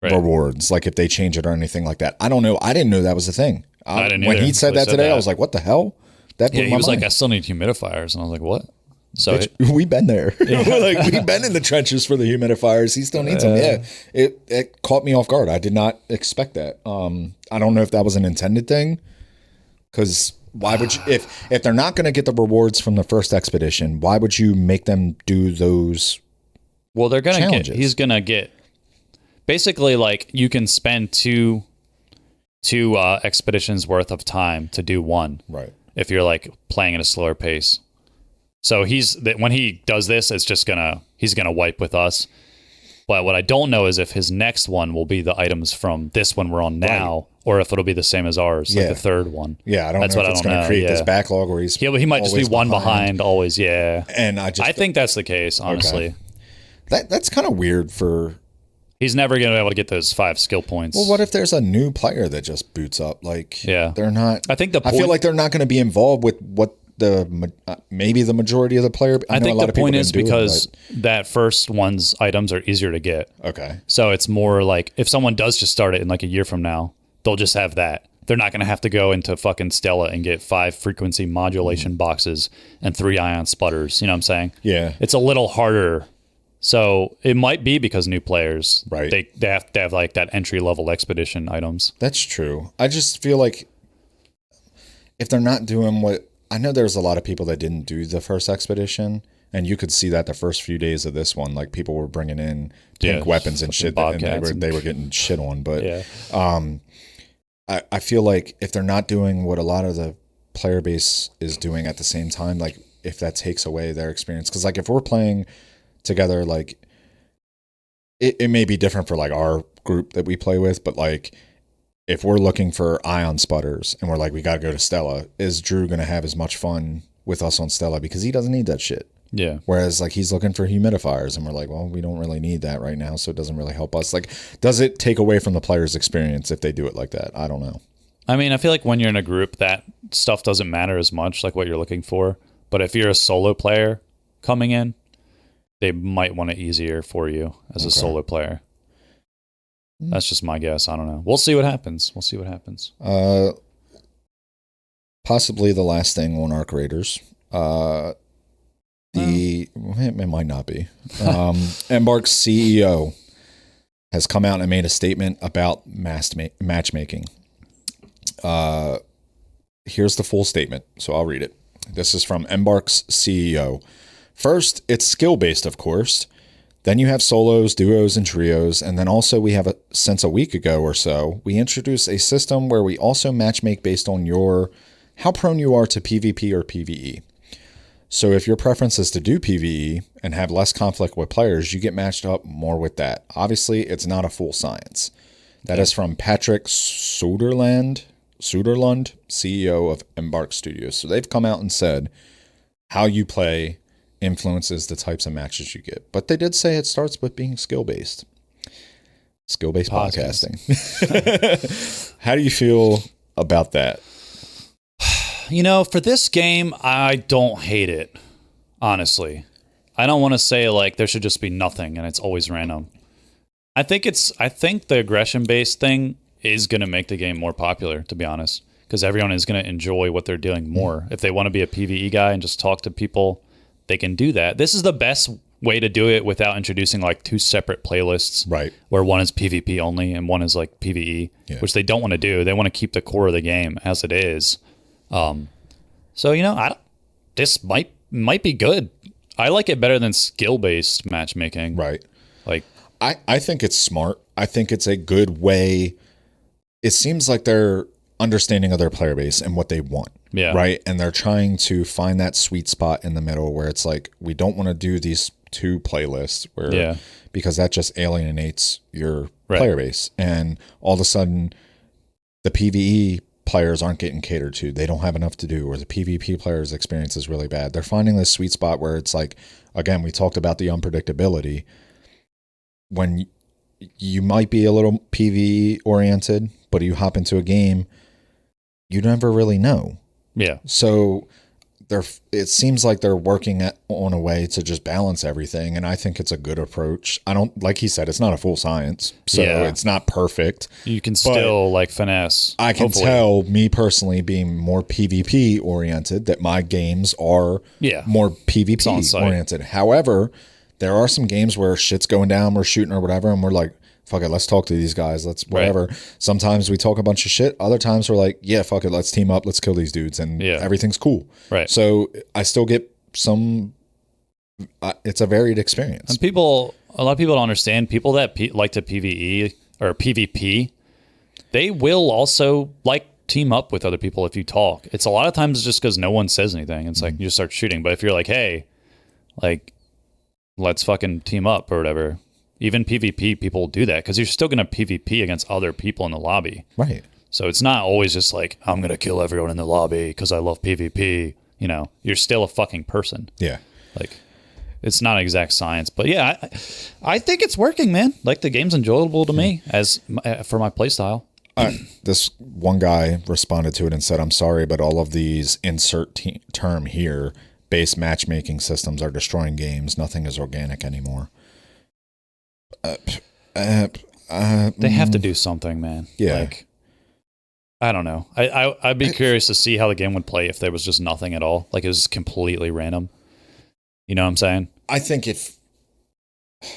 rewards? Like if they change it or anything like that. I don't know. I didn't know that was a thing. I didn't when either. he said that today, I was like, what the hell? That blew he my was mind. like, I still need humidifiers. And I was like, what? So we've been there. We've been in the trenches for the humidifiers. He still needs them. Yeah, it caught me off guard. I did not expect that. I don't know if that was an intended thing. Because why would you, if they're not going to get the rewards from the first expedition, why would you make them do those? Well, they're going to get. He's going to get. Basically, like you can spend two expeditions worth of time to do one. Right. If you're like playing at a slower pace. So when he does this, he's gonna wipe with us. But what I don't know is if his next one will be the items from this one we're on now, or if it'll be the same as ours, like the third one. Yeah, I don't know if it's going to create this backlog where he might just be one behind always. Yeah, and I think that's the case. Honestly, that's kind of weird for. He's never going to be able to get those 5 skill points. Well, what if there's a new player that just boots up? Like, they're not. I feel like they're not going to be involved with what maybe the majority of the player. I think the point is because that first one's items are easier to get. Okay. So it's more like if someone does just start it in like a year from now, they'll just have that. They're not going to have to go into fucking Stella and get 5 frequency modulation boxes and 3 ion sputters. You know what I'm saying? Yeah. It's a little harder. So it might be because new players, they have to have like that entry level expedition items. That's true. I just feel like if they're not doing what I know, there's a lot of people that didn't do the first expedition, and you could see that the first few days of this one, like people were bringing in pink weapons and shit, and they were getting shit on. But I feel like if they're not doing what a lot of the player base is doing at the same time, like if that takes away their experience, because like if we're playing together, like it may be different for like our group that we play with, but like if we're looking for ion sputters and we're like, we got to go to Stella, is Drew going to have as much fun with us on Stella? Because he doesn't need that shit. Yeah. Whereas like he's looking for humidifiers and we're like, well, we don't really need that right now. So it doesn't really help us. Like, does it take away from the player's experience if they do it like that? I don't know. I mean, I feel like when you're in a group, that stuff doesn't matter as much, like what you're looking for. But if you're a solo player coming in, they might want it easier for you as a solo player. That's just my guess. I don't know. We'll see what happens. Possibly the last thing on Arc Raiders. It might not be. Embark's CEO has come out and made a statement about matchmaking. Here's the full statement, so I'll read it. This is from Embark's CEO. First, it's skill-based, of course. Then you have solos, duos, and trios. And then also we have, since a week ago or so, we introduced a system where we also matchmake based on how prone you are to PvP or PvE. So if your preference is to do PvE and have less conflict with players, you get matched up more with that. Obviously, it's not a full science. That is from Patrick Soderland. Suderlund, CEO of Embark Studios. So they've come out and said how you play influences the types of matches you get. But they did say it starts with being skill-based. Skill-based podcasting. How do you feel about that? You know, for this game, I don't hate it, honestly. I don't want to say like there should just be nothing and it's always random. I think the aggression-based thing is going to make the game more popular, to be honest, because everyone is going to enjoy what they're doing more. If they want to be a PvE guy and just talk to people, they can do that. This is the best way to do it without introducing like two separate playlists, right? Where one is PvP only and one is like PvE, which they don't want to do. They want to keep the core of the game as it is. So you know, this might be good. I like it better than skill-based matchmaking. Right. Like, I think it's smart. I think it's a good way. It seems like they're understanding of their player base and what they want. Yeah. Right. And they're trying to find that sweet spot in the middle where it's like, we don't want to do these two playlists where, because that just alienates your player base. And all of a sudden the PvE players aren't getting catered to. They don't have enough to do, or the PvP players' experience is really bad. They're finding this sweet spot where it's like, again, we talked about the unpredictability. When you might be a little PvE oriented, but you hop into a game, you never really know. Yeah. So it seems like they're working on a way to just balance everything, and I think it's a good approach. I don't, like he said, it's not a full science, so it's not perfect. You can still like finesse. I can tell, me personally, being more PvP oriented, that my games are more PvP oriented. However, there are some games where shit's going down, we're shooting or whatever, and we're like, fuck it, let's talk to these guys. Let's whatever. Right. Sometimes we talk a bunch of shit. Other times we're like, yeah, fuck it, let's team up. Let's kill these dudes. And everything's cool. Right. So I still get some, it's a varied experience. And a lot of people don't understand, people that like to PvE or PvP, they will also like team up with other people if you talk. It's a lot of times just because no one says anything. It's like you just start shooting. But if you're like, hey, like, let's fucking team up or whatever. Even PvP people do that because you're still going to PvP against other people in the lobby. Right. So it's not always just like, I'm going to kill everyone in the lobby because I love PvP. You know, you're still a fucking person. Yeah. Like, it's not exact science. But yeah, I think it's working, man. Like, the game's enjoyable to me for my playstyle. This one guy responded to it and said, I'm sorry, but all of these insert term here based matchmaking systems are destroying games. Nothing is organic anymore. They have to do something, man. Yeah. Like, I don't know. I'd be curious to see how the game would play if there was just nothing at all. Like, it was completely random. You know what I'm saying? I think if...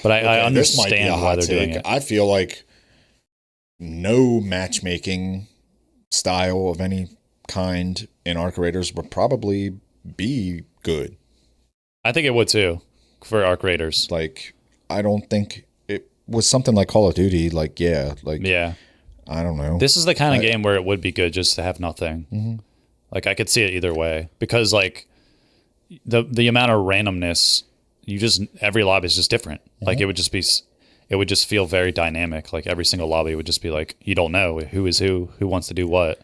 But I understand why they're doing it. I feel like no matchmaking style of any kind in Arc Raiders would probably be good. I think it would too, for Arc Raiders. Like, I don't think... with something like Call of Duty, I don't know. This is the kind of game where it would be good just to have nothing. Mm-hmm. Like, I could see it either way because like the amount of randomness, every lobby is just different. Mm-hmm. Like, it would just feel very dynamic. Like, every single lobby would just be like, you don't know who is who wants to do what.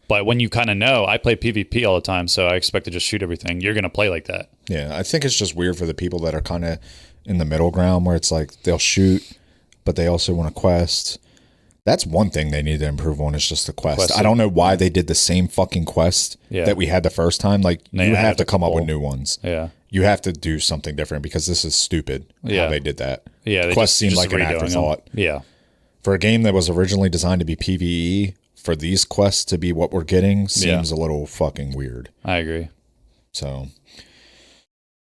But when you kind of know, I play PvP all the time, so I expect to just shoot everything. You're going to play like that. Yeah, I think it's just weird for the people that are kind of in the middle ground where it's like they'll shoot, but they also want to quest. That's one thing they need to improve on, is just the quest. I don't know why they did the same fucking quest that we had the first time. Like, you have to come up with new ones. Yeah. You have to do something different because this is stupid how they did that. Yeah. Quest seemed like an afterthought. Yeah. For a game that was originally designed to be PvE, for these quests to be what we're getting seems a little fucking weird. I agree. So,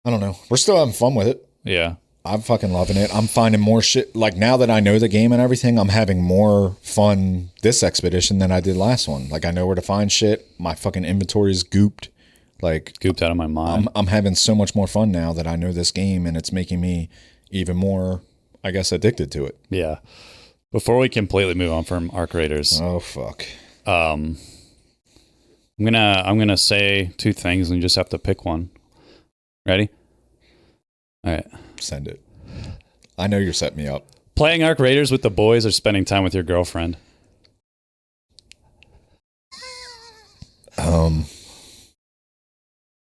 I don't know. We're still having fun with it. Yeah. I'm fucking loving it. I'm finding more shit. Like, now that I know the game and everything, I'm having more fun this expedition than I did last one. Like, I know where to find shit. My fucking inventory is gooped. Like, gooped out of my mind. I'm having so much more fun now that I know this game, and it's making me even more, I guess, addicted to it. Yeah. Before we completely move on from Arc Raiders. Oh, fuck. I'm gonna say two things and you just have to pick one. Ready? All right. Send it. I know you're setting me up. Playing Arc Raiders with the boys or spending time with your girlfriend?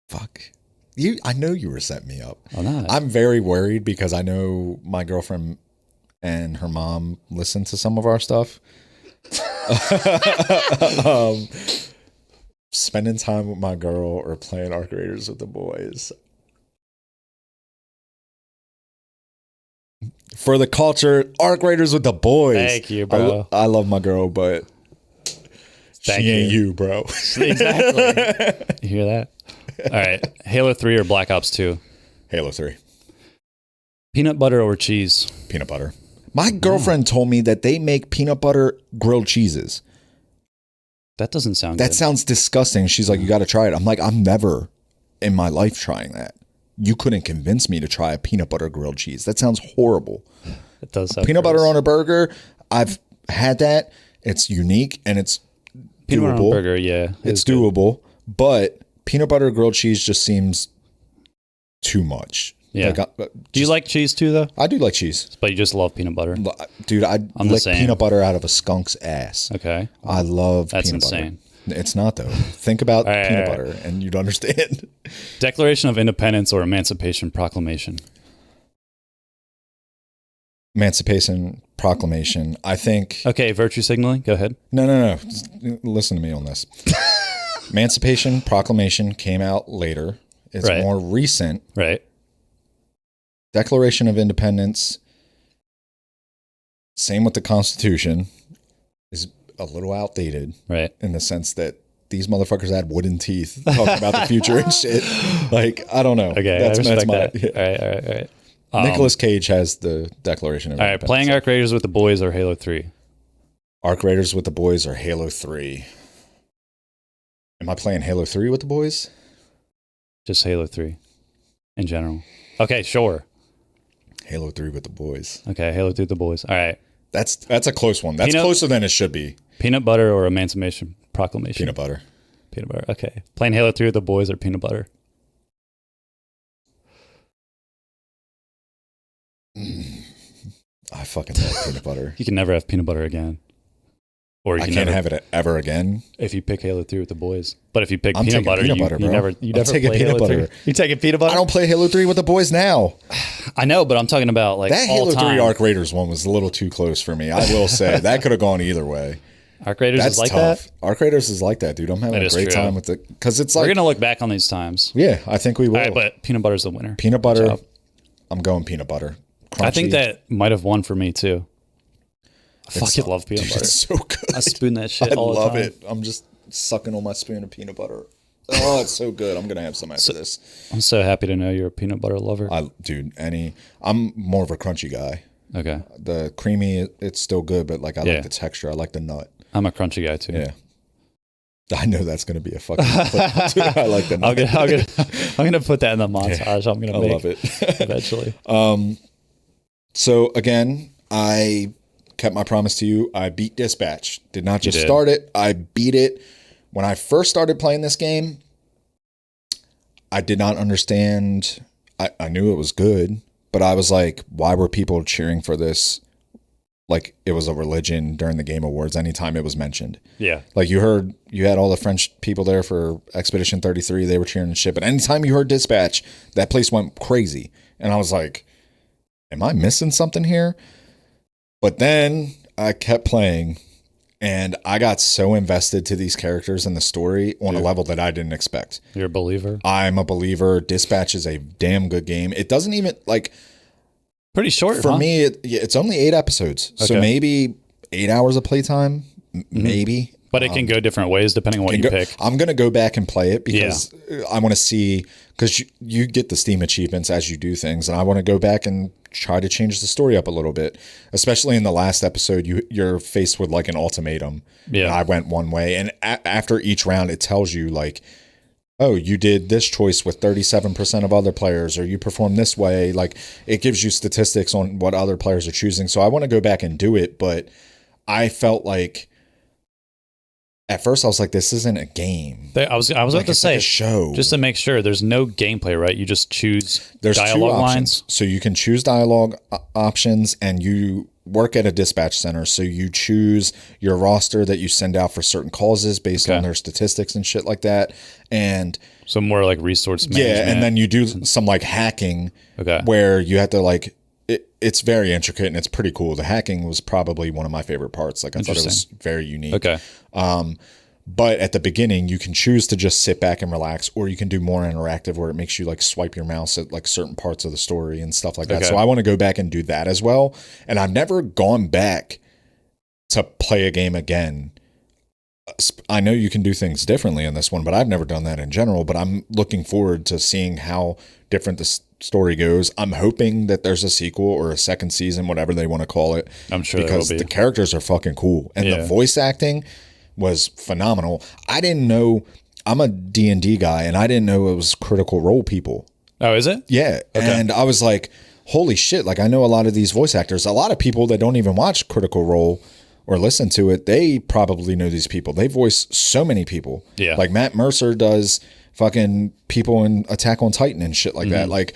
Fuck. I know you were setting me up. Oh, no. I'm very worried because I know my girlfriend and her mom listen to some of our stuff. Spending time with my girl or playing Arc Raiders with the boys. For the culture, Arc Raiders with the boys. Thank you, bro. I love my girl, but she ain't you, bro. Exactly. You hear that? All right. Halo 3 or Black Ops 2? Halo 3. Peanut butter or cheese? Peanut butter. My girlfriend told me that they make peanut butter grilled cheeses. That doesn't sound That good. sounds disgusting. She's like, you got to try it. I'm like, I'm never in my life trying that. You couldn't convince me to try a peanut butter grilled cheese. That sounds horrible. It does sound Peanut gross. butter on a burger. I've had that. It's unique and it's Peanut butter on doable. a burger, yeah. It's doable. But peanut butter grilled cheese just seems too much. Yeah. Like, Do you like cheese too, though? I do like cheese. But you just love peanut butter. Dude, I'd I'm the lick same. peanut butter out of a skunk's ass. Okay. I love That's peanut insane. butter. It's not, though. Think about right, peanut all right. butter and you'd understand. Declaration of Independence or Emancipation Proclamation? Emancipation Proclamation. I think. Okay, virtue signaling. Go ahead. No. Just listen to me on this. Emancipation Proclamation came out later. It's Right. more recent. Right. Declaration of Independence, same with the Constitution, is a little outdated Right. in the sense that these motherfuckers had wooden teeth talking about the future and shit. Like, I don't know. Okay, I respect that. All right. Nicolas Cage has the Declaration of All right, Independence. playing Arc Raiders with the boys or Halo 3? Arc Raiders with the boys or Halo 3? Am I playing Halo 3 with the boys? Just Halo 3 in general. Okay, sure. Halo 3 with the boys. Okay, Halo 3 with the boys. All right. That's a close one. That's closer than it should be. Peanut butter or Emancipation Proclamation? Peanut butter. Peanut butter. Okay. Playing Halo 3 with the boys or peanut butter? I fucking love peanut butter. You can never have peanut butter again. Or you I can can't never have it ever again. if you pick Halo 3 with the boys. But if you pick I'm peanut taking butter, peanut you, butter, you bro. never I'm taking play peanut Halo 3. butter. You taking peanut butter? I don't play Halo 3 with the boys now. I know, but I'm talking about like That all Halo time. 3 Arc Raiders one was a little too close for me. I will say that could have gone either way. Arc Raiders That's is like tough. that. Arc Raiders is like that, dude. I'm having That a is great true. time with it because it's We're like, gonna look back on these times. yeah, I think we will. All right, but peanut butter's the winner. Peanut Good butter. job. I'm going peanut butter. Crunchy. I think that might have won for me too. I It's- fucking love peanut dude, butter. It's so good. I spoon that shit I all the love time. it. I'm just sucking on my spoon of peanut butter. Oh, it's so good. I'm gonna have some after this. I'm so happy to know you're a peanut butter lover. I'm more of a crunchy guy. Okay. The creamy, it's still good, but like I Yeah. like the texture. I like the nut. I'm a crunchy guy too. Yeah. I know that's going to be a fucking clip, too. I like the nut. I'm gonna put that in the montage. I'm gonna I make love it. eventually. So again, I kept my promise to you. I beat Dispatch. Did not just did. start it. I beat it. When I first started playing this game, I did not understand. I knew it was good, but I was like, why were people cheering for this? Like it was a religion during the Game Awards anytime it was mentioned. Yeah. Like you had all the French people there for Expedition 33. They were cheering and shit. But anytime you heard Dispatch, that place went crazy. And I was like, am I missing something here? But then I kept playing and I got so invested to these characters and the story on a level that I didn't expect. You're a believer. I'm a believer. Dispatch is a damn good game. It doesn't even like Pretty short for huh? me. It's only 8 episodes. So Okay. maybe 8 hours of playtime, maybe. But it can go different ways depending on what you pick. I'm going to go back and play it because I want to see, because you get the Steam achievements as you do things. And I want to go back and try to change the story up a little bit, especially in the last episode, you're faced with like an ultimatum. Yeah. And I went one way. And after each round, it tells you like, oh, you did this choice with 37% of other players, or you performed this way. Like it gives you statistics on what other players are choosing. So I want to go back and do it. But I felt like, at first, I was like, "This isn't a game." I was about to it's say like a show. just to make sure there's no gameplay, right? You just choose There's dialogue two options, lines. so you can choose dialogue options, and you work at a dispatch center. So you choose your roster that you send out for certain causes based on their statistics and shit like that. And so more like resource management. Yeah, and then you do some like hacking where you have to like, it's very intricate and it's pretty cool. The hacking was probably one of my favorite parts. Like I thought it was very unique. Okay. But at the beginning, you can choose to just sit back and relax, or you can do more interactive where it makes you like swipe your mouse at like certain parts of the story and stuff like that. So I want to go back and do that as well. And I've never gone back to play a game again. I know you can do things differently in this one, but I've never done that in general. But I'm looking forward to seeing how different the story goes. I'm hoping that there's a sequel or a second season, whatever they want to call it. I'm sure because the characters are fucking cool. And the voice acting was phenomenal. I didn't know, I'm a D&D guy, and I didn't know it was Critical Role people. Oh, is it? Yeah. Okay. And I was like, holy shit, like I know a lot of these voice actors. A lot of people that don't even watch Critical Role or listen to it, they probably know these people. They voice so many people. Yeah. Like Matt Mercer does fucking people in Attack on Titan and shit like that. Like,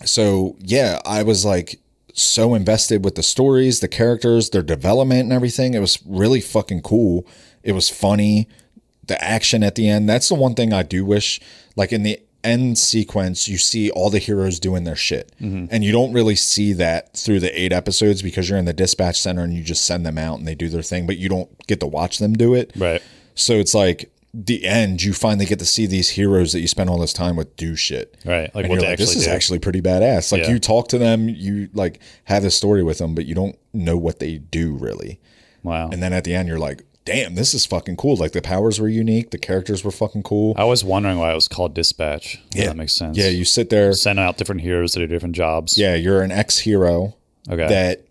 so yeah, I was like, so invested with the stories, the characters, their development and everything. It was really fucking cool. It was funny. The action at the end. That's the one thing I do wish, like in the end sequence, you see all the heroes doing their shit. And you don't really see that through the 8 episodes because you're in the dispatch center and you just send them out and they do their thing, but you don't get to watch them do it. Right. So it's like the end, you finally get to see these heroes that you spend all this time with do shit. Right. Like and what you're they like, this actually is do. actually pretty badass. Like you talk to them, you like have a story with them, but you don't know what they do really. Wow. And then at the end, you're like, damn, this is fucking cool. Like the powers were unique. The characters were fucking cool. I was wondering why it was called Dispatch. Yeah. That makes sense. Yeah. You sit there. Send out different heroes to do different jobs. Yeah. You're an ex-hero that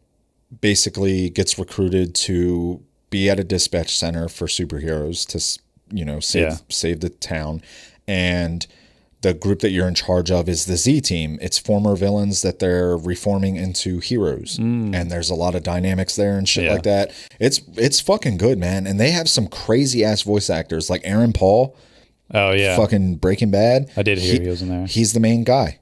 basically gets recruited to be at a dispatch center for superheroes to, you know, save the town. And the group that you're in charge of is the Z team. It's former villains that they're reforming into heroes. And there's a lot of dynamics there and shit like that. It's fucking good, man. And they have some crazy ass voice actors like Aaron Paul. Oh yeah. Fucking Breaking Bad. I did hear he was in there. He's the main guy.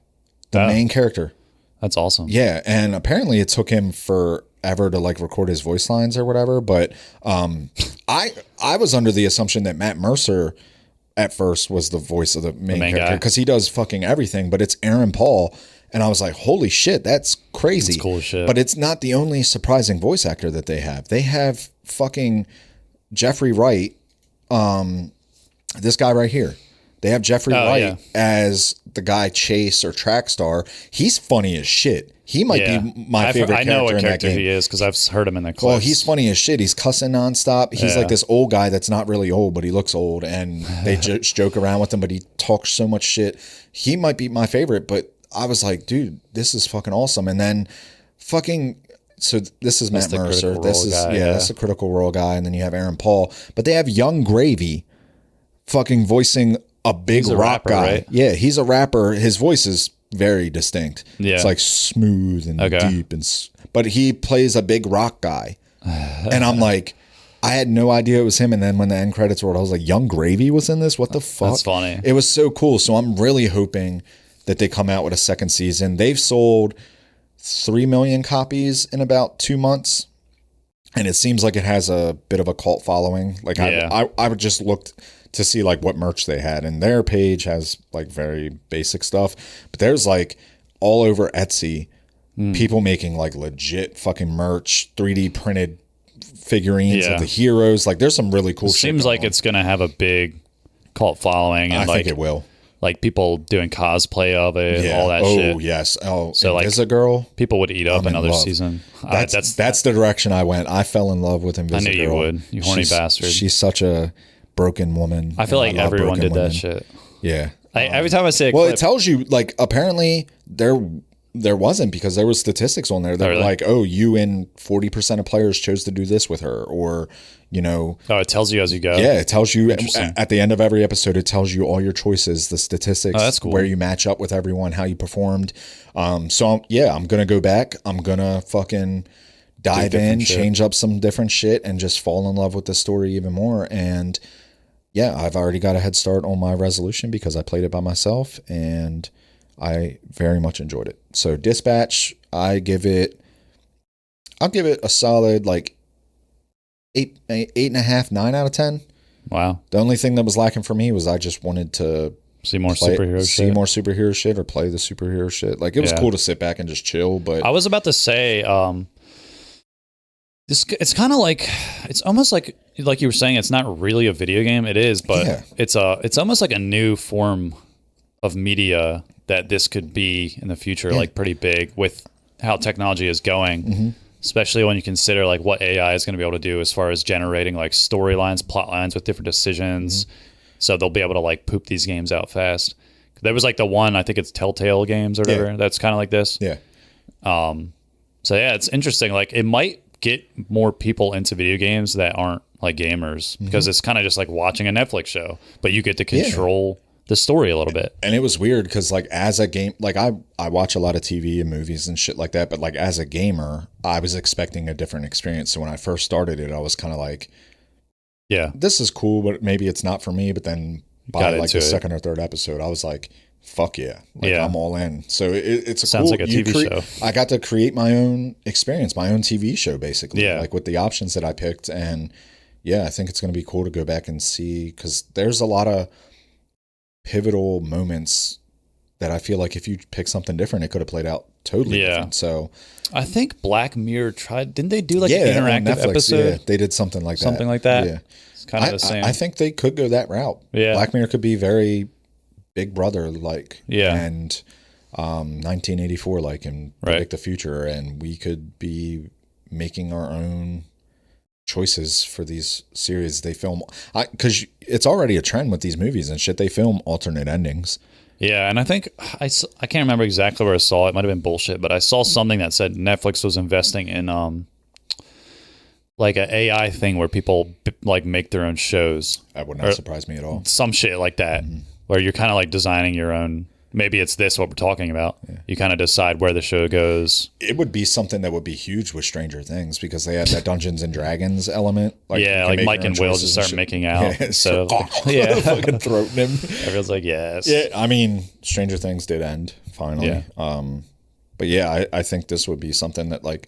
The main character. That's awesome. Yeah. And apparently it took him forever to like record his voice lines or whatever. But I was under the assumption that Matt Mercer at first was the voice of the main character because he does fucking everything, but it's Aaron Paul. And I was like, holy shit, that's crazy. That's cool shit. But it's not the only surprising voice actor that they have. They have fucking Jeffrey Wright. This guy right here. They have Jeffrey Wright as the guy Chase or Trackstar. He's funny as shit. He might be my favorite character in that game. I know what character he is because I've heard him in the clips. Well, he's funny as shit. He's cussing nonstop. He's like this old guy that's not really old, but he looks old. And they just joke around with him, but he talks so much shit. He might be my favorite, but I was like, dude, this is fucking awesome. And then so this is Matt Mercer. This is, that's the Critical Role guy. And then you have Aaron Paul. But they have Young Gravy fucking voicing a big rock guy. Right? Yeah, he's a rapper. His voice is very distinct. Yeah. It's like smooth and deep, but he plays a big rock guy. And I'm like, I had no idea it was him. And then when the end credits rolled, I was like, Young Gravy was in this? What the fuck? That's funny. It was so cool. So I'm really hoping that they come out with a second season. They've sold 3 million copies in about 2 months. And it seems like it has a bit of a cult following. Like I just looked to see like what merch they had, and their page has like very basic stuff, but there's like all over Etsy people making like legit fucking merch, 3D printed figurines of the heroes. Like there's some really cool shit. Seems like it's gonna have a big cult following, and I think it will. Like people doing cosplay of it, all that shit. Oh yes. Oh, so like Invisa-Girl, people would eat up another season. That's the direction I went. I fell in love with Invisa-Girl. I knew you would. You horny bastard. She's such a broken woman. I feel like everyone did that shit. Yeah. Every time I say it tells you like apparently there wasn't, because there was statistics on there that were like, oh, you and 40% of players chose to do this with her, or it tells you as you go. Yeah, it tells you at the end of every episode. It tells you all your choices, the statistics, that's cool. Where you match up with everyone, how you performed. So I'm gonna go back. I'm gonna fucking dive in, change up some different shit, and just fall in love with the story even more. And yeah, I've already got a head start on my resolution because I played it by myself and I very much enjoyed it. So Dispatch, I give it I'll give it a solid like 8.5, 9 out of 10. Wow. The only thing that was lacking for me was I just wanted to see more superhero shit or play the superhero shit. Like, it was cool to sit back and just chill. But I was about to say, it's kind of like, it's almost like you were saying, it's not really a video game. It is, but it's almost like a new form of media that this could be in the future, like pretty big with how technology is going, especially when you consider like what AI is going to be able to do as far as generating like storylines, plot lines with different decisions. So they'll be able to like poop these games out fast. There was like the one, I think it's Telltale Games or whatever. That's kind of like this. Yeah. So yeah, it's interesting. Like, it might get more people into video games that aren't like gamers, because it's kind of just like watching a Netflix show, but you get to control the story a little bit. And it was weird because like as a game, like I watch a lot of TV and movies and shit like that, but like as a gamer, I was expecting a different experience. So when I first started it, I was kind of like, this is cool, but maybe it's not for me. But then by like the second or third episode, I was like, fuck yeah. Like, I'm all in. So it's sounds like a TV show. I got to create my own experience, my own TV show, basically. Like with the options that I picked. And I think it's going to be cool to go back and see, because there's a lot of pivotal moments that I feel like if you pick something different, it could have played out totally different. So I think Black Mirror didn't they do like an interactive episode? Yeah, they did something like that. Something like that. Yeah. It's kind of the same. I think they could go that route. Yeah. Black Mirror could be very Big Brother like. Yeah. And 1984 like, and predict the future, and we could be making our own choices for these series. They film, because it's already a trend with these movies and shit, they film alternate endings. Yeah, and I think I can't remember exactly where I saw it. It might have been bullshit, but I saw something that said Netflix was investing in like an AI thing where people like make their own shows. That would not surprise me at all. Some shit like that, where you're kind of like designing your own. Maybe it's this what we're talking about. Yeah. You kind of decide where the show goes. It would be something that would be huge with Stranger Things, because they had that Dungeons and Dragons element. Like, like Mike and Will just start making out. Yeah, so fucking throating him. Everyone's like, yes. Yeah, I mean, Stranger Things did end finally. Yeah. But yeah, I think this would be something that like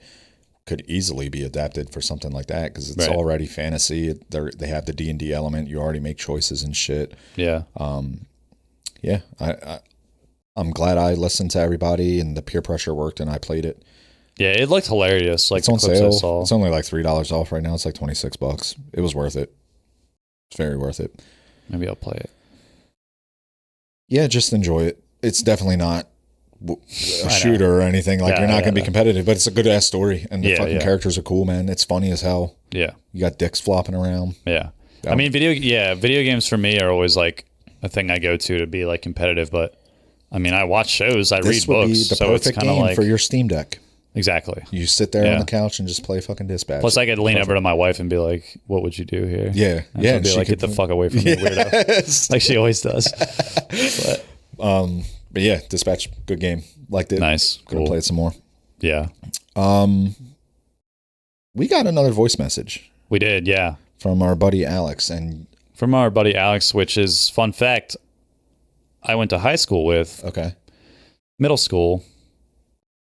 could easily be adapted for something like that, because it's already fantasy. They have the D&D element. You already make choices and shit. Yeah. I'm glad I listened to everybody and the peer pressure worked and I played it. Yeah, it looked hilarious. Like, it's on sale. It's only like $3 off right now. It's like $26. It was worth it. It's very worth it. Maybe I'll play it. Yeah, just enjoy it. It's definitely not a shooter or anything. Like, you're not going to be competitive, but it's a good ass story, and the fucking characters are cool, man. It's funny as hell. Yeah, you got dicks flopping around. Yeah, I mean, video games for me are always like a thing I go to be like competitive, but. I mean, I watch shows, I read books, be the perfect game like, for your Steam Deck. Exactly. You sit there on the couch and just play fucking Dispatch. Plus, I could lean over to my wife and be like, "What would you do here?" Yeah, and she'll be like, "Get the fuck away from me, weirdo!" Like she always does. But yeah, Dispatch, good game. Liked it. Nice. Gonna play it some more. Yeah. We got another voice message. We did, yeah, from our buddy Alex, which is fun fact. I went to high school with. Okay. Middle school.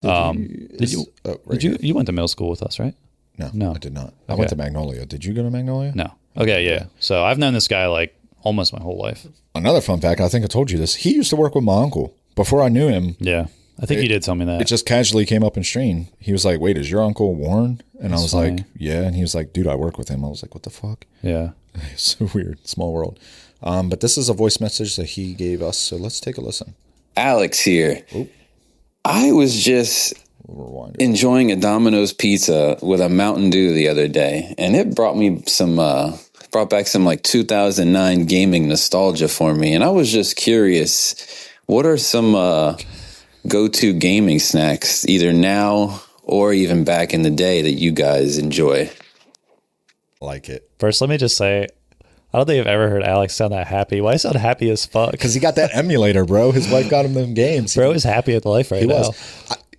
Did you went to middle school with us, right? No, I did not. I went to Magnolia. Did you go to Magnolia? No. Okay, yeah. So I've known this guy like almost my whole life. Another fun fact, I think I told you this. He used to work with my uncle before I knew him. Yeah. I think you did tell me that. It just casually came up in stream. He was like, "Wait, is your uncle Warren?" And I was like, "Yeah." And he was like, "Dude, I work with him." I was like, "What the fuck?" Yeah. It's so weird. Small world. But this is a voice message that he gave us, so let's take a listen. Alex here. Oop. I was just enjoying a Domino's pizza with a Mountain Dew the other day, and it brought back some like 2009 gaming nostalgia for me. And I was just curious, what are some go-to gaming snacks, either now or even back in the day, that you guys enjoy? Like it. First, let me just say, I don't think I've ever heard Alex sound that happy. Why sound happy as fuck? Because he got that emulator, bro. His wife got him them games. Bro is happy with life right now.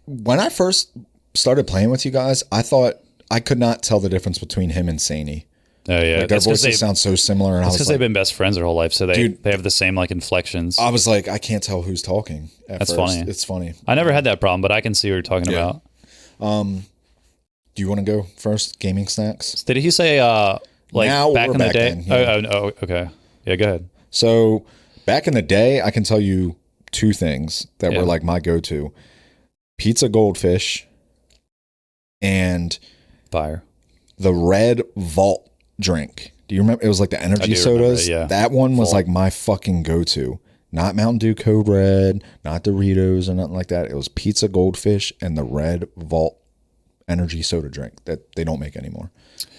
When I first started playing with you guys, I thought I could not tell the difference between him and Saney. Oh yeah, like their voices sound so similar. And it's because they've been best friends their whole life, so they have the same like inflections. I was like, I can't tell who's talking. That's funny. It's funny. I never had that problem, but I can see what you're talking about. Do you want to go first? Gaming snacks? Did he say like Now back or in the back day? then, yeah. Oh, okay. Yeah, go ahead. So back in the day, I can tell you two things that Yeah. were like my go-to. Pizza Goldfish and Fire. the Red Vault drink. Do you remember? It was like the energy do remember sodas. it, yeah. That one was Vault. like my fucking go-to. Not Mountain Dew Code Red, not Doritos or nothing like that. It was Pizza Goldfish and the Red Vault energy soda drink that they don't make anymore.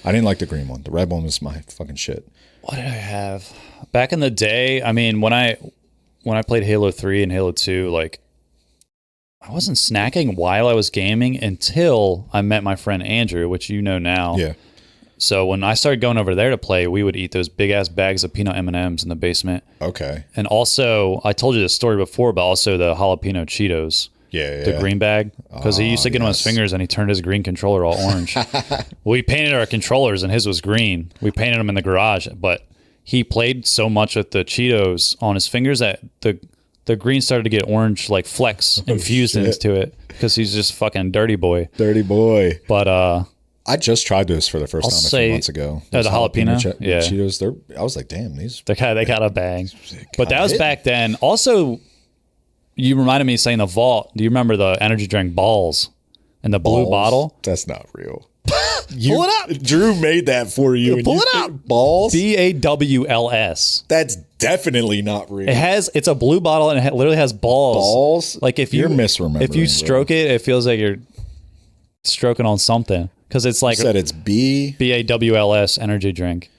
I didn't like the green one. The red one was my fucking shit. What did I have back in the day? I mean, when I played Halo 3 and Halo 2, like I wasn't snacking while I was gaming until I met my friend Andrew, which you know now. Yeah. So when I started going over there to play, we would eat those big ass bags of peanut M&Ms in the basement. Okay. And also, I told you this story before, but also the jalapeno Cheetos. Yeah. The green bag, because he used to get on his yes. fingers and he turned his green controller all orange. We painted our controllers and his was green. We painted them in the garage, but he played so much with the Cheetos on his fingers that the green started to get orange, like flecks infused shit. into it, because he's just fucking dirty boy. Dirty boy. But I just tried those for the first I'll time a say- few months ago. Oh, the Those jalapeno? Yeah. Cheetos. I was like, damn, these. they got a bang. But that was hit. back then. Also, you reminded me of saying the Vault. Do you remember the energy drink balls in the blue Balls? bottle? That's not real. Pull it up. Drew made that for you. and Pull you it said up. Balls? BAWLS. That's definitely not real. It's a blue bottle and it literally has balls. Balls? Like if You're you misremembering, if you bro. stroke it, it feels like you're stroking on something, because it's like You said it's BAWLS energy drink.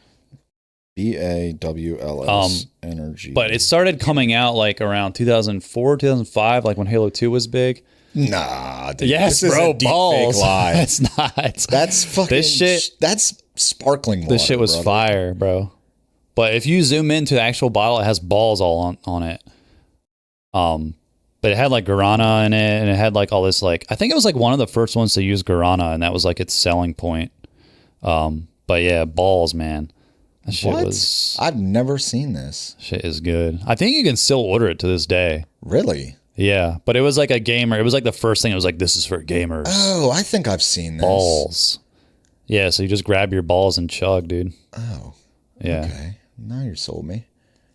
BAWLS energy. But it started coming out like around 2004, 2005, like when Halo 2 was big. Nah, dude. Yes, this is bro, a deep balls. fake lie. It's not. That's fucking This shit- That's sparkling water. This shit was brother. fire, bro. But if you zoom into the actual bottle, it has balls all on it. But it had like guarana in it, and it had like all this like, I think it was like one of the first ones to use guarana, and that was like its selling point. But yeah, balls, man. That shit What? was I've never seen this. shit is good. I think you can still order it to this day. Really? Yeah, but it was like a gamer. It was like the first thing. It was like, this is for gamers. Oh, I think I've seen this. Balls. Yeah, so you just grab your balls and chug, dude. Oh, Yeah. okay. Now you sold me.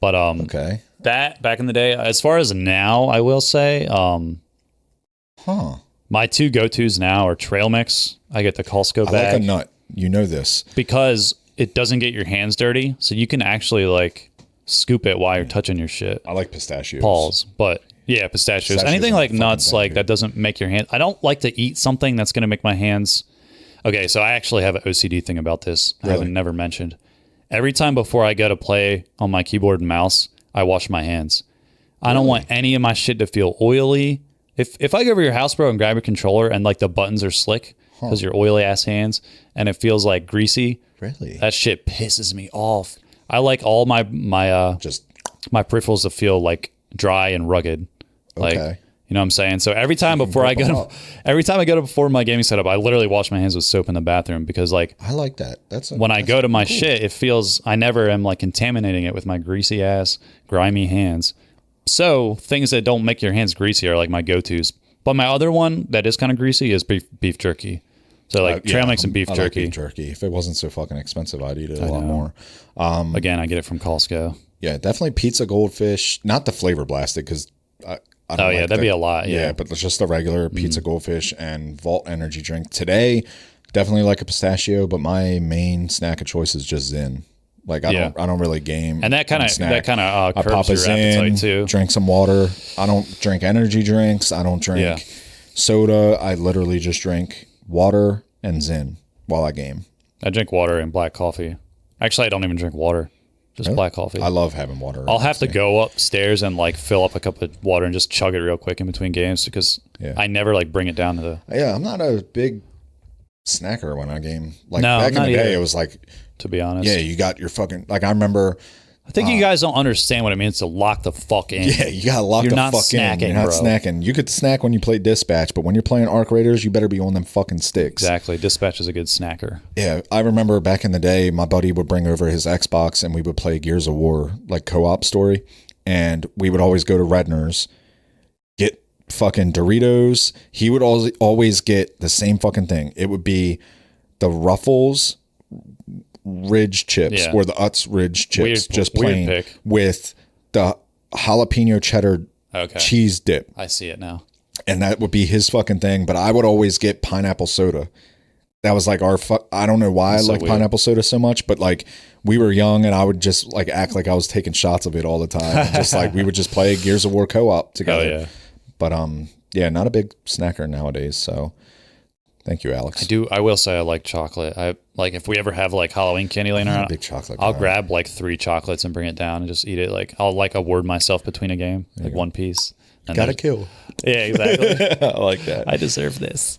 But Okay. that back in the day, as far as now, I will say, Huh. my two go-tos now are trail mix. I get the Costco I bag like a nut. You know this. because it doesn't get your hands dirty, so you can actually like scoop it while you're touching your shit. I like pistachios. Balls, but yeah, pistachios. Pistachios Anything are like fucking nuts, bang, like dude. that doesn't make your hand. I don't like to eat something that's going to make my hands. Okay, so I actually have an OCD thing about this. I Really? haven't never mentioned. Every time before I go to play on my keyboard and mouse, I wash my hands. I don't want any of my shit to feel oily. If I go over your house, bro, and grab your controller and like the buttons are slick because your oily ass hands and it feels like greasy, Really? that shit pisses me off. I like all my Just my peripherals to feel like dry and rugged. Like, Okay. you know what I'm saying? So every time before I grip 'em go up. every time I go to before my gaming setup, I literally wash my hands with soap in the bathroom, because like I like that. That's when I go to my shit, it feels I never am like contaminating it with my greasy ass, grimy hands. So things that don't make your hands greasy are like my go-tos. But my other one that is kind of greasy is beef jerky. So like trail mix and beef I like jerky. beef jerky. If it wasn't so fucking expensive, I'd eat it a lot more. Again, I get it from Costco. Yeah, definitely pizza goldfish. Not the flavor blasted because I don't Oh, yeah, that'd be a lot, yeah. Mm-hmm. but just the regular pizza goldfish and Vault energy drink. Today, definitely like a pistachio, but my main snack of choice is just Zen. Like I don't really game. And that kind of snack. I I curbs pop a your Zen, appetite too. drink some water. I don't drink energy drinks. I don't drink Yeah. soda. I literally just drink water and Zen while I game. I drink water and black coffee. Actually, I don't even drink water, just black coffee. I love having water. I'll have to go upstairs and like fill up a cup of water and just chug it real quick in between games, because Yeah. I never like bring it down to the. Yeah, I'm not a big snacker when I game. Like No, back in not the day, either. it was like, To be honest, yeah, you got your fucking, like I remember, I think you guys don't understand what it means to lock the fuck in. yeah, you gotta lock You're the not fuck in. snacking, You're not bro. snacking. You could snack when you play Dispatch, but when you're playing Arc Raiders, you better be on them fucking sticks. Exactly. Dispatch is a good snacker. Yeah, I remember back in the day, my buddy would bring over his Xbox and we would play Gears of War, like co-op story, and we would always go to Redner's, get fucking Doritos. He would always get the same fucking thing. It would be the Ruffles Ridge chips or the Utz Ridge chips, just plain with the jalapeno cheddar cheese dip. I see it now. And that would be his fucking thing. But I would always get pineapple soda. That was like I don't know why I like pineapple soda so much, but like we were young and I would just like act like I was taking shots of it all the time. And just like we would just play Gears of War co-op together. Oh, yeah. But not a big snacker nowadays. So thank you, Alex. I will say I like chocolate. I like if we ever have like Halloween candy laying around, big chocolate I'll grab like 3 chocolates and bring it down and just eat it. Like I'll like award myself between a game, like one piece. And gotta kill. Yeah, exactly. I like that. I deserve this.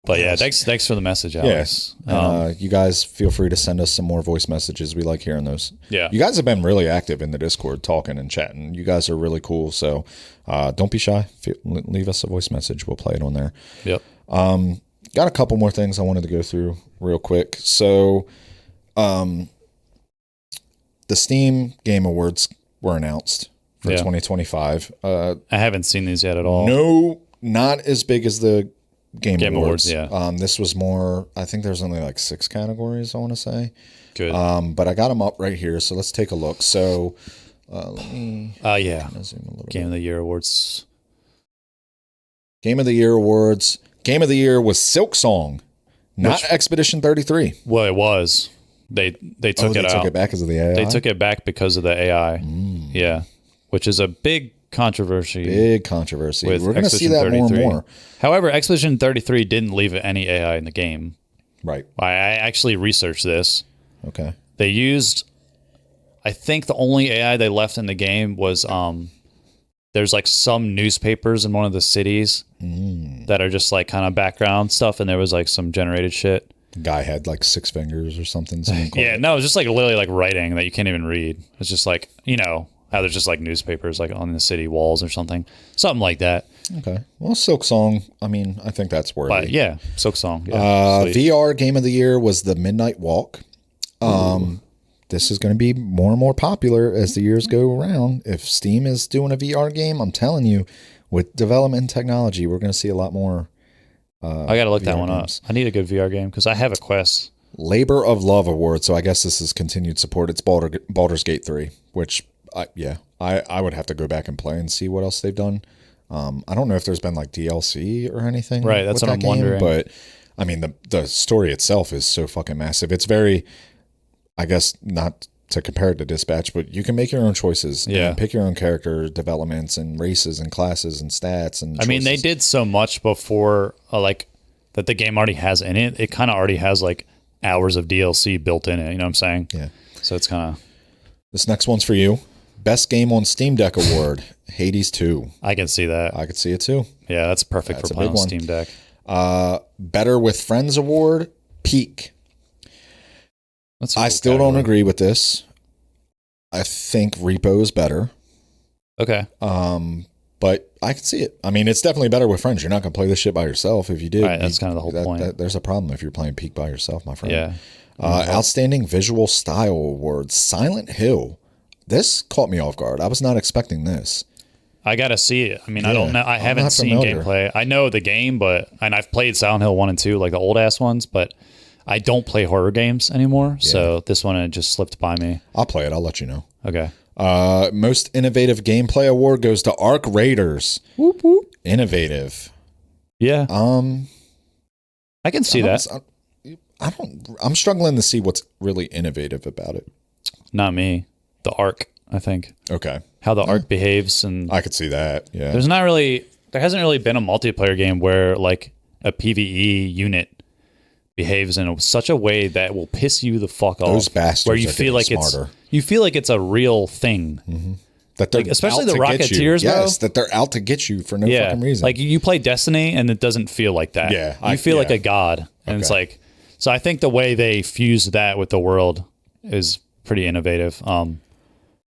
But yeah, thanks for the message, Alex. Yes. You guys feel free to send us some more voice messages. We like hearing those. Yeah. You guys have been really active in the Discord talking and chatting. You guys are really cool. So don't be shy. Leave us a voice message. We'll play it on there. Yep. Got a couple more things I wanted to go through real quick. So the Steam Game Awards were announced for 2025. I haven't seen these yet at all. No, not as big as the Game Awards. Yeah. This was more, I think there's only like 6 categories, I want to say. Good. But I got them up right here, so let's take a look. So let me zoom a little Game of the Year Awards. Game of the Year Awards. Game of the Year was Silk Song, not Expedition 33. Well, it was. They took it out. They took it back because of the AI? They took it back because of the AI. Yeah. Which is a big controversy. Big controversy. We're going to see that 33. More and more. However, Expedition 33 didn't leave any AI in the game. Right. I actually researched this. Okay. They used, I think the only AI they left in the game was, there's like some newspapers in one of the cities that are just like kind of background stuff. And there was like some generated shit. Guy had like 6 fingers or something. Yeah, no, it was just like literally like writing that you can't even read. It's just like, how there's just like newspapers like on the city walls or something like that. Okay. Well, Silk Song, I mean, I think that's worthy. But yeah, Silk Song. Yeah, VR Game of the Year was the Midnight Walk. This is going to be more and more popular as the years go around. If Steam is doing a VR game, I'm telling you, with development and technology, we're going to see a lot more. I got to look VR that one games. up. I need a good VR game because I have a Quest. Labor of Love Award. So I guess this is continued support. It's Baldur's Gate 3, which I would have to go back and play and see what else they've done. I don't know if there's been like DLC or anything. Right, that's what I'm wondering. But I mean, the story itself is so fucking massive. It's very, I guess, not to compare it to Dispatch, but you can make your own choices. And pick your own character developments and races and classes and stats and. I mean, they did so much before, like that the game already has in it. It kind of already has like hours of DLC built in it. You know what I'm saying? Yeah. So it's kind of. This next one's for you. Best Game on Steam Deck Award, Hades 2. I can see that. I could see it too. Yeah, that's perfect for playing on Steam Deck. Better with Friends Award, Peak. I still don't agree with this. I think Repo is better. Okay. But I can see it. I mean, it's definitely better with friends. You're not going to play this shit by yourself. If you did, right, that's kind of the whole point. There's a problem if you're playing Peak by yourself, my friend. Yeah. Outstanding Visual Style Award, Silent Hill. This caught me off guard. I was not expecting this. I got to see it. I mean, I don't know. I haven't seen gameplay. I know the game, and I've played Silent Hill 1 and 2, like the old ass ones, but I don't play horror games anymore. Yeah. So this one, it just slipped by me. I'll play it. I'll let you know. Okay. Most Innovative Gameplay Award goes to Arc Raiders. Whoop, whoop. Innovative. Yeah. I can see that. I'm struggling to see what's really innovative about it. Not me. The Arc, I think. Okay. How the Arc behaves, and I could see that. Yeah. There hasn't really been a multiplayer game where like a PvE unit behaves in such a way that will piss you the fuck off. Those bastards where you feel like it's a real thing. Mm-hmm. That they're especially the Rocketeers, bro. Yes, that they're out to get you for no fucking reason. Like you play Destiny and it doesn't feel like that. Yeah. You feel like a god. And it's like, so I think the way they fuse that with the world is pretty innovative.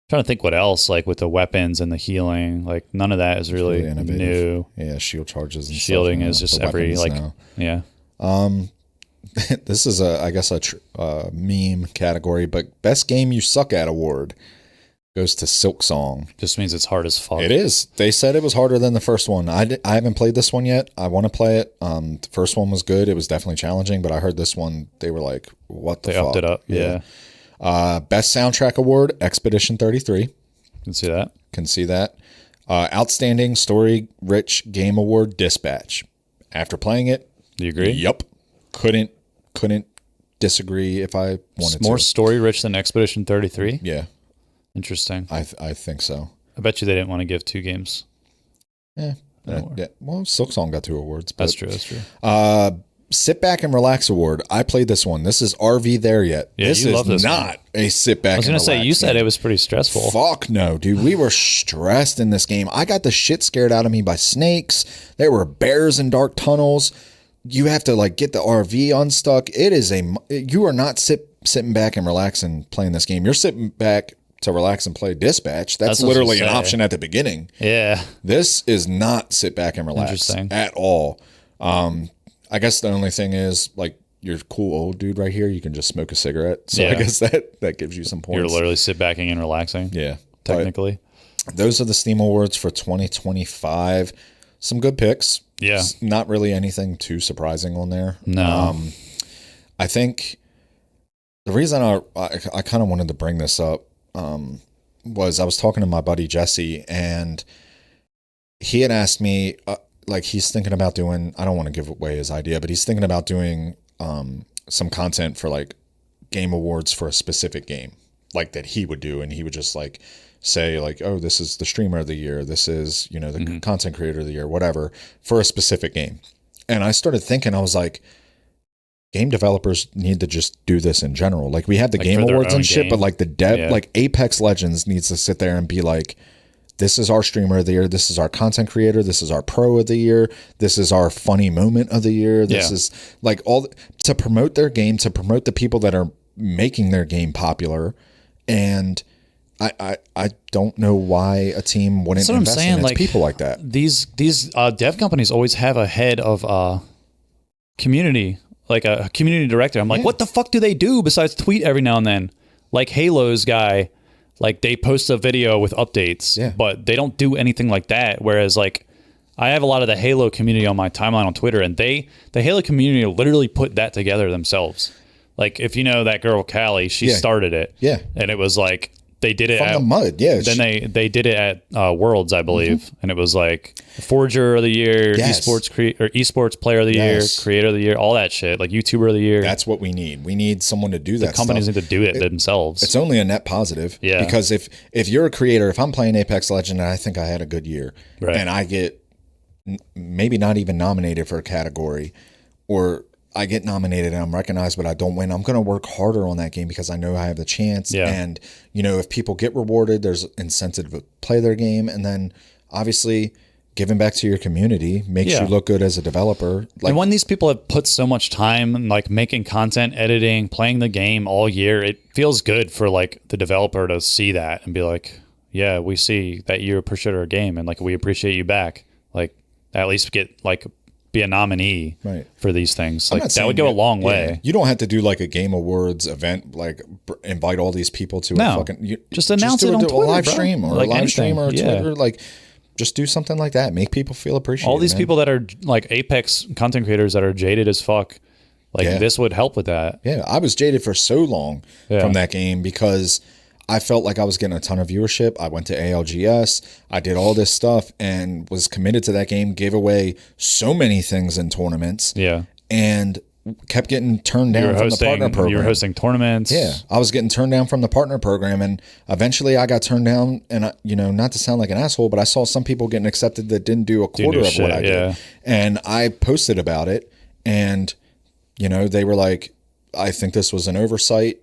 Trying to think what else, like with the weapons and the healing, like none of that is really new. Yeah, shield charges and shielding stuff, is just every like now. Yeah. This is I guess a meme category, but Best Game You Suck At Award. goes to Silk Song. Just means it's hard as fuck. It is. They said it was harder than the first one. I haven't played this one yet. I want to play it. The first one was good. It was definitely challenging, but I heard this one, they were like, what the fuck? They upped it up. Yeah. Best Soundtrack Award, Expedition 33. Can see that. Can see that. Outstanding Story Rich Game Award, Dispatch. After playing it. Do you agree? Yep. Couldn't disagree if I wanted More to. story rich than Expedition 33? Yeah. Interesting. I think so. I bet you they didn't want to give 2 games. Yeah. Well, Silk Song got 2 awards. But, That's true. Sit Back and Relax Award. I played this one. This is RV There Yet. Yeah, this you is love this not a sit back. I was going to say, you said it was pretty stressful. Fuck no, dude. We were stressed in this game. I got the shit scared out of me by snakes. There were bears in dark tunnels. You have to like get the RV unstuck. You are not sitting back and relaxing playing this game. You're sitting back to relax and play Dispatch. That's literally an option at the beginning. Yeah. This is not sit back and relax at all. I guess the only thing is like you're a cool old dude right here. You can just smoke a cigarette. So I guess that gives you some points. You're literally sit backing and relaxing. Yeah. Technically. But those are the Steam Awards for 2025. Some good picks. Yeah. Not really anything too surprising on there. No. I think the reason I kind of wanted to bring this up was I was talking to my buddy Jesse, and he had asked me, like he's thinking about doing, I don't want to give away his idea, but he's thinking about doing some content for like game awards for a specific game, like that he would do, and he would just like say like, oh, this is the streamer of the year, this is, you know, the content creator of the year, whatever, for a specific game. And I started thinking, I was like, game developers need to just do this in general. Like we have the game awards and shit, but like the dev, like Apex Legends needs to sit there and be like, this is our streamer of the year. This is our content creator. This is our pro of the year. This is our funny moment of the year. This is like all to promote their game, to promote the people that are making their game popular. And I don't know why a team wouldn't invest in its people like that. These dev companies always have a head of community, like a community director. I'm like, what the fuck do they do besides tweet every now and then? Like Halo's guy, like they post a video with updates, but they don't do anything like that. Whereas like I have a lot of the Halo community on my timeline on Twitter, and the Halo community literally put that together themselves. Like if you know that girl Callie, she started it. Yeah. And it was like they did it from the mud. Yeah. Then they did it at Worlds, I believe, and it was like Forger of the Year, esports player of the year, creator of the year, all that shit, like YouTuber of the year. That's what we need. We need someone to do that. The companies need to do it themselves. It's only a net positive. Yeah. Because if you're a creator, if I'm playing Apex Legends and I think I had a good year, and I get maybe not even nominated for a category, or I get nominated and I'm recognized, but I don't win, I'm going to work harder on that game because I know I have the chance. Yeah. And, you know, if people get rewarded, there's incentive to play their game. And then obviously giving back to your community makes you look good as a developer. Like, and when these people have put so much time in like making content, editing, playing the game all year, it feels good for like the developer to see that and be like, yeah, we see that you appreciate our game and like we appreciate you back. Like at least get like be a nominee for these things. Like that would go a long way. You don't have to do like a Game Awards event, like invite all these people to a fucking just announce it on Twitter, a live stream or like a live stream or Twitter. Like just do something like that. Make people feel appreciated. All these people that are like Apex content creators that are jaded as fuck. Like this would help with that. Yeah, I was jaded for so long from that game because I felt like I was getting a ton of viewership. I went to ALGS. I did all this stuff and was committed to that game, gave away so many things in tournaments. Yeah. And kept getting turned down from the partner program. You were hosting tournaments. Yeah. I was getting turned down from the partner program. And eventually I got turned down. And, you know, not to sound like an asshole, but I saw some people getting accepted that didn't do a quarter of what I did. And I posted about it. And, you know, they were like, I think this was an oversight.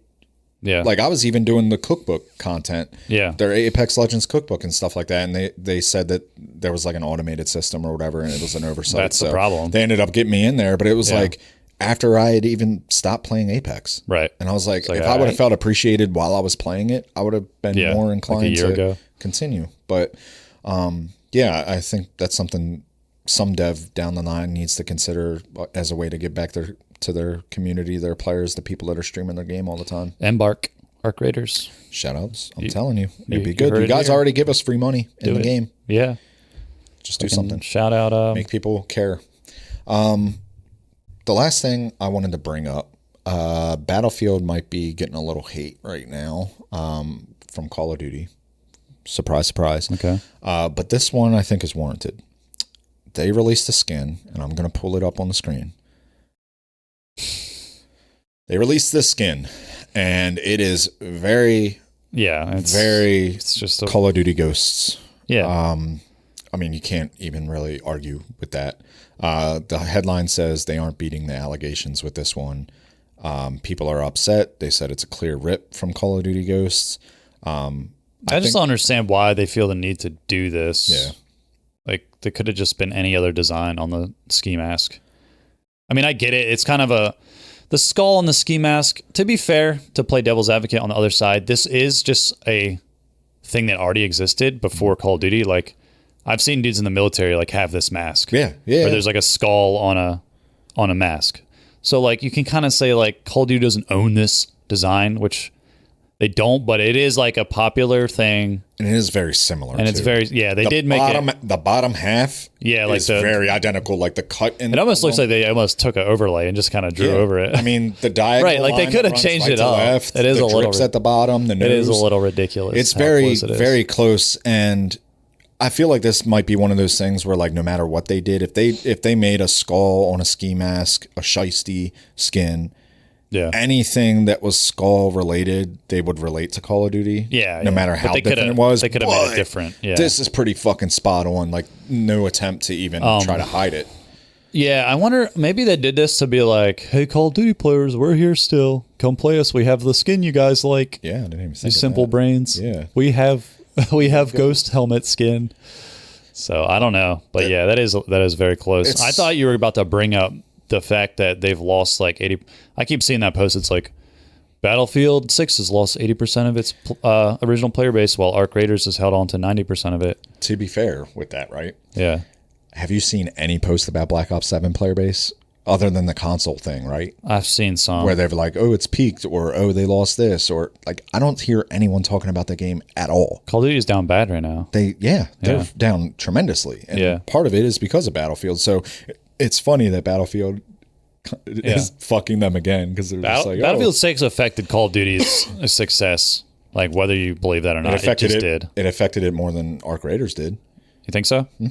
Yeah. Like I was even doing the cookbook content. Yeah. Their Apex Legends cookbook and stuff like that. And they said that there was like an automated system or whatever and it was an oversight. That's the problem. They ended up getting me in there, but it was like after I had even stopped playing Apex. Right. And I was like if I would have felt appreciated while I was playing it, I would have been more inclined to continue. But I think that's something some dev down the line needs to consider as a way to get back to their community, their players, the people that are streaming their game all the time. Embark. Arc Raiders. Shoutouts. I'm telling you, it'd be you good. heard You it guys here. already give us free money in the game. Yeah. Just do something. Shout out. Make people care. The last thing I wanted to bring up, Battlefield might be getting a little hate right now from Call of Duty. Surprise, surprise. Okay. But this one I think is warranted. They released a skin, and I'm going to pull it up on the screen. They released this skin, and it is very, it's just Call of Duty Ghosts. Yeah. I mean, you can't even really argue with that. The headline says they aren't beating the allegations with this one. People are upset. They said it's a clear rip from Call of Duty Ghosts. I just don't understand why they feel the need to do this. Yeah. Like, they could have just been any other design on the ski mask. I mean, I get it. It's kind of the skull on the ski mask. To be fair, to play devil's advocate on the other side, this is just a thing that already existed before Call of Duty. Like, I've seen dudes in the military like have this mask. Yeah. Where there's like a skull on a mask. So like you can kind of say like Call of Duty doesn't own this design, which they don't, but it is like a popular thing. And it is very similar. And it's very, they did make it. The bottom half like is very identical. Like the cut in it almost looks like they almost took an overlay and just kind of drew over it. I mean, the diagonal right, like they line could that have runs changed right it to up. left, It is the a little drips at the bottom. The nose. It is a little ridiculous. It's how very, close it is. very close. And I feel like this might be one of those things where like no matter what they did, if they made a skull on a ski mask, a shiesty skin, anything that was skull related, they would relate to Call of Duty. No matter how different it was. They could have made it different. Yeah. This is pretty fucking spot on. Like no attempt to even try to hide it. Yeah, I wonder, maybe they did this to be like, hey, Call of Duty players, we're here still. Come play us. We have the skin you guys like. Yeah, I didn't even think These simple brains. Yeah. We have ghost helmet skin. So I don't know. But that is very close. I thought you were about to bring up the fact that they've lost like 80. I keep seeing that post. It's like Battlefield 6 has lost 80% of its original player base, while Arc Raiders has held on to 90% of it. To be fair with that, right? Yeah. Have you seen any post about Black Ops 7 player base other than the console thing, right? I've seen some. Where they're like, oh, it's peaked, or oh, they lost this, or like, I don't hear anyone talking about the game at all. Call of Duty is down bad right now. They're down tremendously. And part of it is because of Battlefield. So it's funny that Battlefield is fucking them again, because they're just like, Battlefield 6 affected Call of Duty's success. Like, whether you believe that or not, it just did. It affected it more than Arc Raiders did. You think so? Mm-hmm.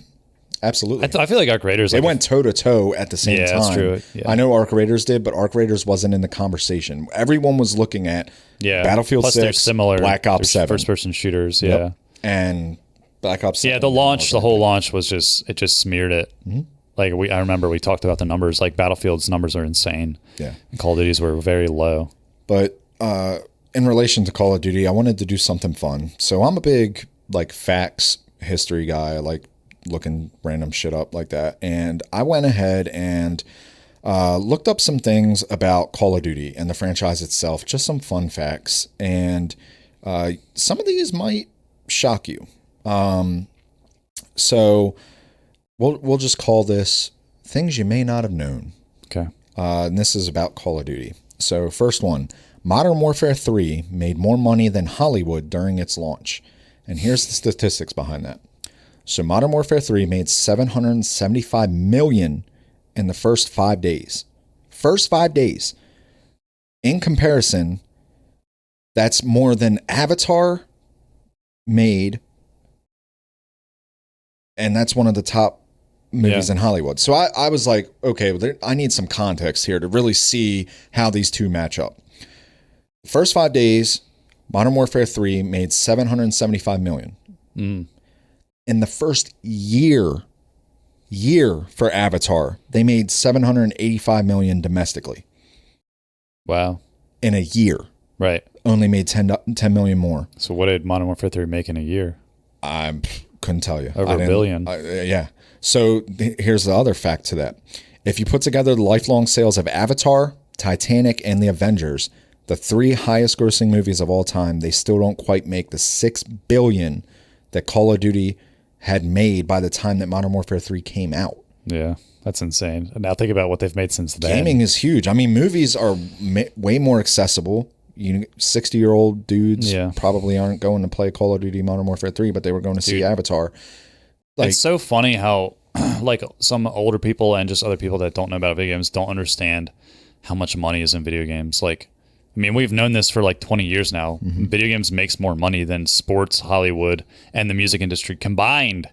Absolutely. I feel like Arc Raiders... They went toe-to-toe at the same time. That's true. Yeah. I know Arc Raiders did, but Arc Raiders wasn't in the conversation. Everyone was looking at Battlefield Plus 6, they're similar, Black Ops 7. First-person shooters, And Black Ops 7. Yeah, the whole launch was just smeared it. Mm-hmm. Like, I remember we talked about the numbers. Like, Battlefield's numbers are insane. Yeah. And Call of Duty's were very low. But in relation to Call of Duty, I wanted to do something fun. So I'm a big, like, facts history guy. I like looking random shit up like that. And I went ahead and looked up some things about Call of Duty and the franchise itself, just some fun facts. And some of these might shock you. So we'll just call this things you may not have known. Okay. And this is about Call of Duty. So first one, Modern Warfare 3 made more money than Hollywood during its launch. And here's the statistics behind that. So Modern Warfare 3 made $775 million in the first 5 days. First 5 days. In comparison, that's more than Avatar made. And that's one of the top movies in Hollywood. So I was like, okay, I need some context here to really see how these two match up. First 5 days, Modern Warfare 3 made $775 million. Mm. In the first year for Avatar, they made $785 million domestically. Wow. In a year. Right. Only made 10 million more. So what did Modern Warfare 3 make in a year? I couldn't tell you. Over $1 billion. Yeah. So here's the other fact to that. If you put together the lifelong sales of Avatar, Titanic, and The Avengers, the three highest grossing movies of all time, they still don't quite make the $6 billion that Call of Duty had made by the time that Modern Warfare 3 came out. Yeah, that's insane. And now think about what they've made since then. Gaming is huge. I mean, movies are way more accessible 60-year-old dudes probably aren't going to play Call of Duty Modern Warfare 3, but they were going to see Avatar. Like, it's so funny how like some older people and just other people that don't know about video games don't understand how much money is in video games. Like, I mean, we've known this for like 20 years now. Video games makes more money than sports, Hollywood, and the music industry combined.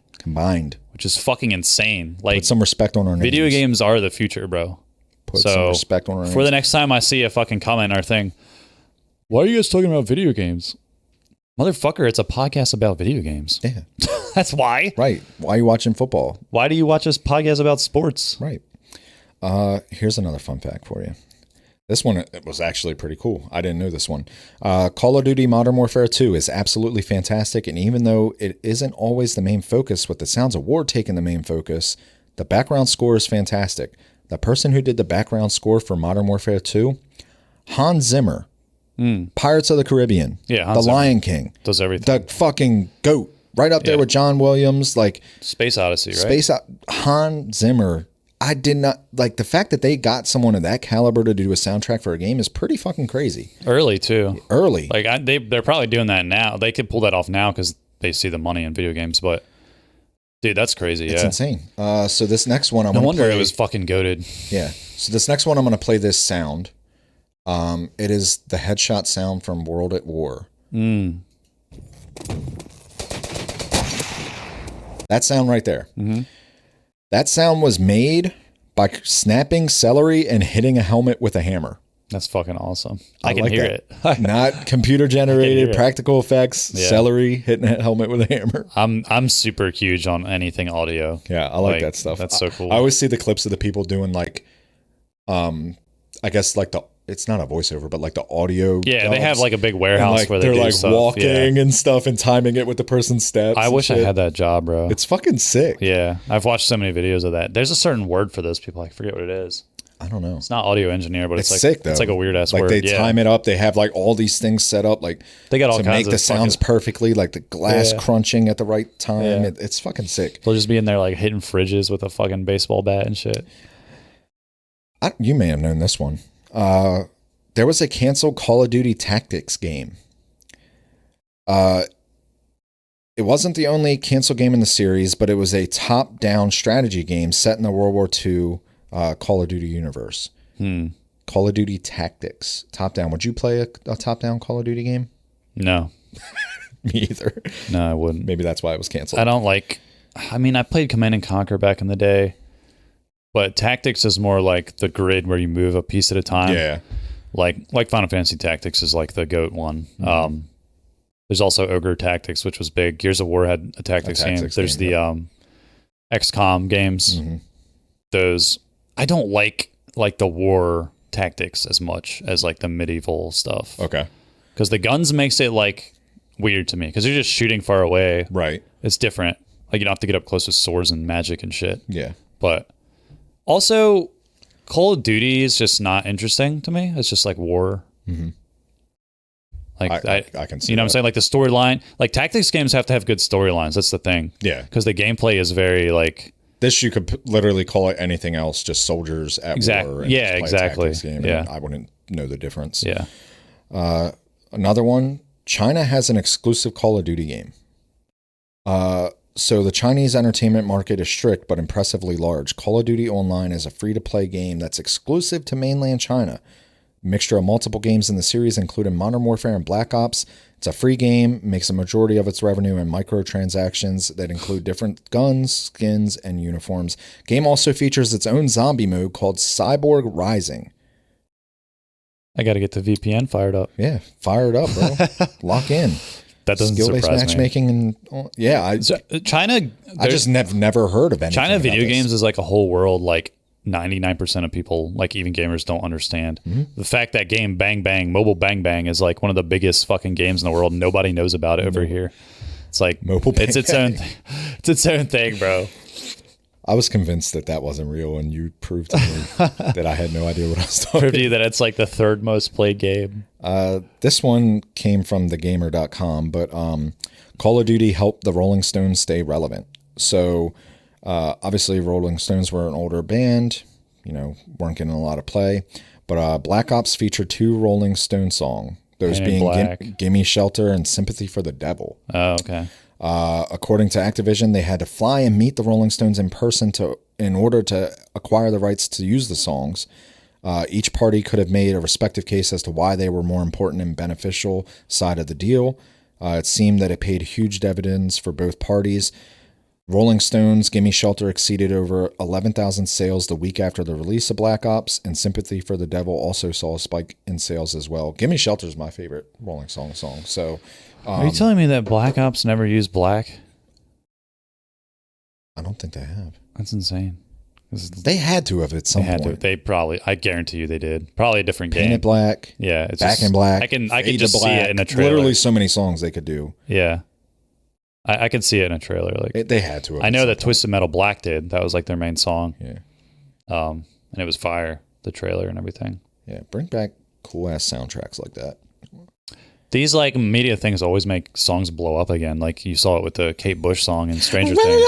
Which is fucking insane. Like, put some respect on our names. Video games are the future, bro. Put some respect on our names. For the next time I see a fucking comment on our thing, why are you guys talking about video games? Motherfucker, it's a podcast about video games. Yeah. That's why. Right. Why are you watching football? Why do you watch this podcast about sports? Right. Here's another fun fact for you. This one was actually pretty cool. I didn't know this one. Call of Duty Modern Warfare 2 is absolutely fantastic, and even though it isn't always the main focus, with the Sounds of War taking the main focus, the background score is fantastic. The person who did the background score for Modern Warfare 2, Hans Zimmer, Pirates of the Caribbean, The Lion King, does everything. The fucking GOAT, right up there with John Williams, like Space Odyssey, right? Hans Zimmer. I did not like the fact that they got someone of that caliber to do a soundtrack for a game is pretty fucking crazy. Early too. Like they're probably doing that now. They could pull that off now because they see the money in video games. But dude, that's crazy. It's insane. So this next one, no wonder it was fucking goated. Yeah. So this next one, I'm going to play this sound. It is the headshot sound from World at War. That sound right there. That sound was made by snapping celery and hitting a helmet with a hammer. That's fucking awesome. I can hear it. Not computer generated, practical effects, celery hitting a helmet with a hammer. I'm super huge on anything audio. Yeah, I like that stuff. That's so cool. I always see the clips of the people doing like, I guess like it's not a voiceover, but like the audio. Yeah, jobs. they have like a big warehouse like, where they're like stuff. walking and stuff and timing it with the person's steps. I wish I had that job, bro. It's fucking sick. Yeah, I've watched so many videos of that. There's a certain word for those people. I forget what it is. I don't know. It's not audio engineer, but it's like sick though. It's like a weird ass like word. They time it up. They have like all these things set up, like they got all to kinds make the sounds perfectly, like the glass crunching at the right time. Yeah. It's fucking sick. They'll just be in there like hitting fridges with a fucking baseball bat and shit. You may have known this one. There was a canceled Call of Duty Tactics game. It wasn't the only canceled game in the series, but it was a top-down strategy game set in the World War II Call of Duty universe. Call of Duty Tactics. Top-down. Would you play a top-down Call of Duty game? No. Me either. No, I wouldn't. Maybe that's why it was canceled. I don't like... I mean, I played Command and Conquer back in the day, but Tactics is more like the grid where you move a piece at a time. Yeah. Like Final Fantasy Tactics is like the GOAT one. There's also Ogre Tactics, which was big. Gears of War had a tactics game. There's the XCOM games. Those I don't like the war tactics as much as like the medieval stuff. Okay. Because the guns makes it like weird to me because you're just shooting far away. Right. It's different. Like you don't have to get up close with swords and magic and shit. Yeah. But also, Call of Duty is just not interesting to me. It's just like war. Like I can see. You know what I'm saying? Like the storyline. Like tactics games have to have good storylines. That's the thing. Yeah. Because the gameplay is very like. This you could literally call it anything else, just soldiers at war. And yeah, exactly. Yeah. I wouldn't know the difference. Yeah. Another one. China has an exclusive Call of Duty game. So the Chinese entertainment market is strict but impressively large. Call of Duty Online is a free-to-play game that's exclusive to mainland China. Mixture of multiple games in the series, including Modern Warfare and Black Ops. It's a free game, makes a majority of its revenue in microtransactions that include different guns, skins, and uniforms. Game also features its own zombie mode called Cyborg Rising. I got to get the VPN fired up. Yeah, fire it up, bro. Lock in. That doesn't skill-based surprise matchmaking me. And China. I just never heard of anything. China video games is like a whole world. Like 99% of people, like even gamers, don't understand the fact that game Bang Bang, Mobile Bang Bang, is like one of the biggest fucking games in the world. Nobody knows about it over here. It's like Mobile Bang it's its own. It's its own thing, bro. I was convinced that wasn't real, and you proved to me that I had no idea what I was talking about. Proved to you that it's like the third most played game. This one came from thegamer.com, but Call of Duty helped the Rolling Stones stay relevant. So obviously Rolling Stones were an older band, weren't getting a lot of play, but Black Ops featured 2 Rolling Stone songs Those Painted being Black. Gimme Shelter and Sympathy for the Devil. Oh, okay. According to Activision, they had to fly and meet the Rolling Stones in person in order to acquire the rights to use the songs. Each party could have made a respective case as to why they were more important and beneficial side of the deal. It seemed that it paid huge dividends for both parties. Rolling Stones' Gimme Shelter exceeded over 11,000 sales the week after the release of Black Ops, and Sympathy for the Devil also saw a spike in sales as well. Gimme Shelter is my favorite Rolling Stones song. So, Are you telling me that Black Ops never used black? I don't think they have. That's insane. They had to have at some point. They probably, I guarantee you they did. Probably a different game. Painted Black. Yeah. It's Back just, in Black. I can Fade just to see Black. it in a trailer. Literally so many songs they could do. Yeah. I can see it in a trailer. Like They had to have. I know that Twisted Metal Black did. That was like their main song. Yeah. And it was fire, the trailer and everything. Yeah. Bring back cool ass soundtracks like that. These like media things always make songs blow up again. Like you saw it with the Kate Bush song in Stranger Things.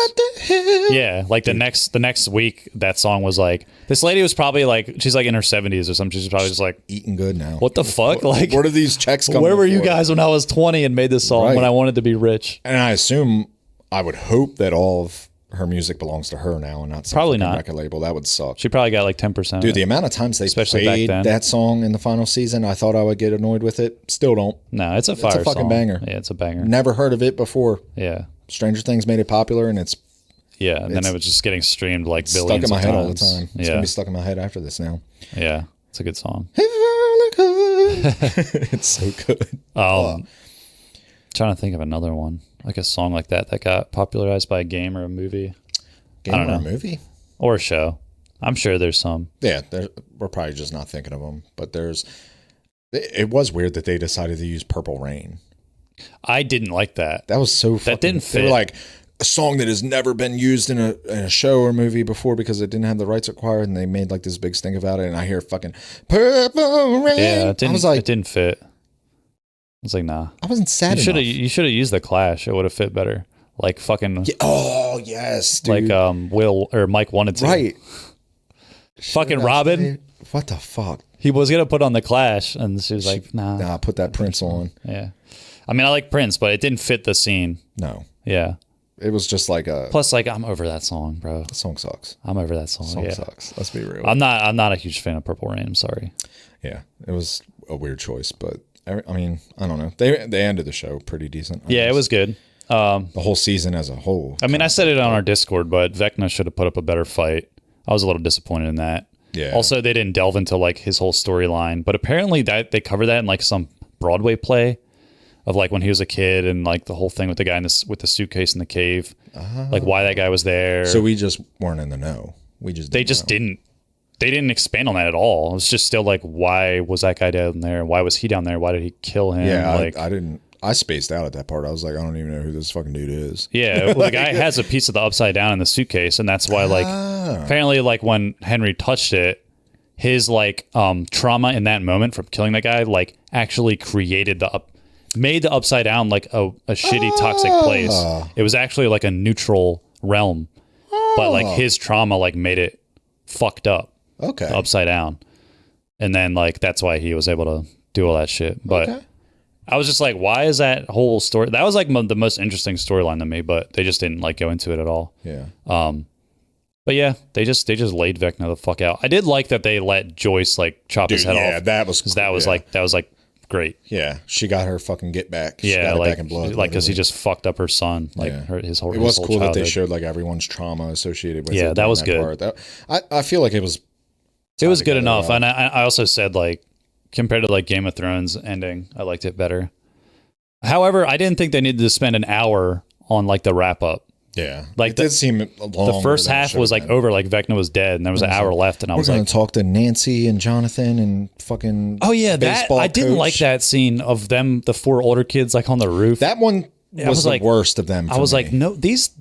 Yeah, like the next week that song was like, this lady was probably like, she's like in her 70s or something. She's probably just like Eating good now. What the fuck? Like, where do these checks come? Where were you guys when I was 20 and made this song when I wanted to be rich? And I assume, I would hope that all of her music belongs to her now and not some probably not record label. That would suck. She probably got like 10%. Dude, the amount of times they played that song in the final season, I thought I would get annoyed with it. Still don't. No, it's a fire song. It's a fucking banger. Yeah, it's a banger. Never heard of it before. Yeah. Stranger Things made it popular, and it's and then it was just getting streamed like billions stuck in my head times. all the time. It's gonna be stuck in my head after this now. Yeah, it's a good song. It's so good. Trying to think of another one, like a song like that got popularized by a game or a movie. Game or a movie? Or a show. I'm sure there's some. Yeah, we're probably just not thinking of them. But it was weird that they decided to use Purple Rain. I didn't like that. That was so That didn't fit. They were like, a song that has never been used in a show or movie before because it didn't have the rights acquired, and they made like this big stink about it, and I hear fucking Purple Rain. Yeah, I was like, it didn't fit. I was like, nah. I wasn't sad enough. enough. You should have used The Clash. It would have fit better. Like fucking. Yeah, oh yes, dude. Like Will or Mike wanted to. Right. Fucking Robin. What the fuck? He was gonna put on The Clash, and she was like, nah. Nah, put that Prince on. Yeah. I mean, I like Prince, but it didn't fit the scene. No. Yeah. It was just like a. Plus, like, I'm over that song, bro. The song sucks. I'm over that song. The song sucks. Let's be real. I'm not a huge fan of Purple Rain. I'm sorry. Yeah, it was a weird choice, but I mean, I don't know. They ended the show pretty decent. Yeah, it was good. The whole season as a whole. I mean, I said it on our Discord, but Vecna should have put up a better fight. I was a little disappointed in that. Yeah. Also, they didn't delve into like his whole storyline, but apparently that they cover that in like some Broadway play of like when he was a kid and like the whole thing with the guy with the suitcase in the cave, like why that guy was there. So we just weren't in the know. They didn't expand on that at all. It was just still like, why was that guy down there? Why was he down there? Why did he kill him? Yeah, like, I spaced out at that part. I was like, I don't even know who this fucking dude is. Yeah, well, the guy has a piece of the Upside Down in the suitcase, and that's why, like, apparently, like, when Henry touched it, his, like, trauma in that moment from killing that guy, like, actually made the Upside Down, like, a shitty, toxic place. It was actually, like, a neutral realm, but, like, his trauma, like, made it fucked up. Okay. The Upside Down. And then, like, that's why he was able to do all that shit. But... Okay. I was just like, why is that whole story? That was like the most interesting storyline to me, but they just didn't like go into it at all. Yeah. But yeah, they just laid Vecna the fuck out. I did like that they let Joyce like chop his head off. Yeah, that was like great. Yeah, she got her fucking get back. She yeah, got like back in blood, like because he just fucked up her son, like his whole. It was cool childhood. that they showed like everyone's trauma associated with. Yeah, that was good. I feel like it was. It was good enough, and I also said like compared to like Game of Thrones ending, I liked it better. However, I didn't think they needed to spend an hour on like the wrap up. Yeah, like it did seem long. The first half was like over, like Vecna was dead, and there was an hour left, and I was like, "We're going to talk to Nancy and Jonathan and fucking." Oh yeah, that I didn't like that scene of them, the 4 older kids, like on the roof. That one was the worst of them. I was like, no, this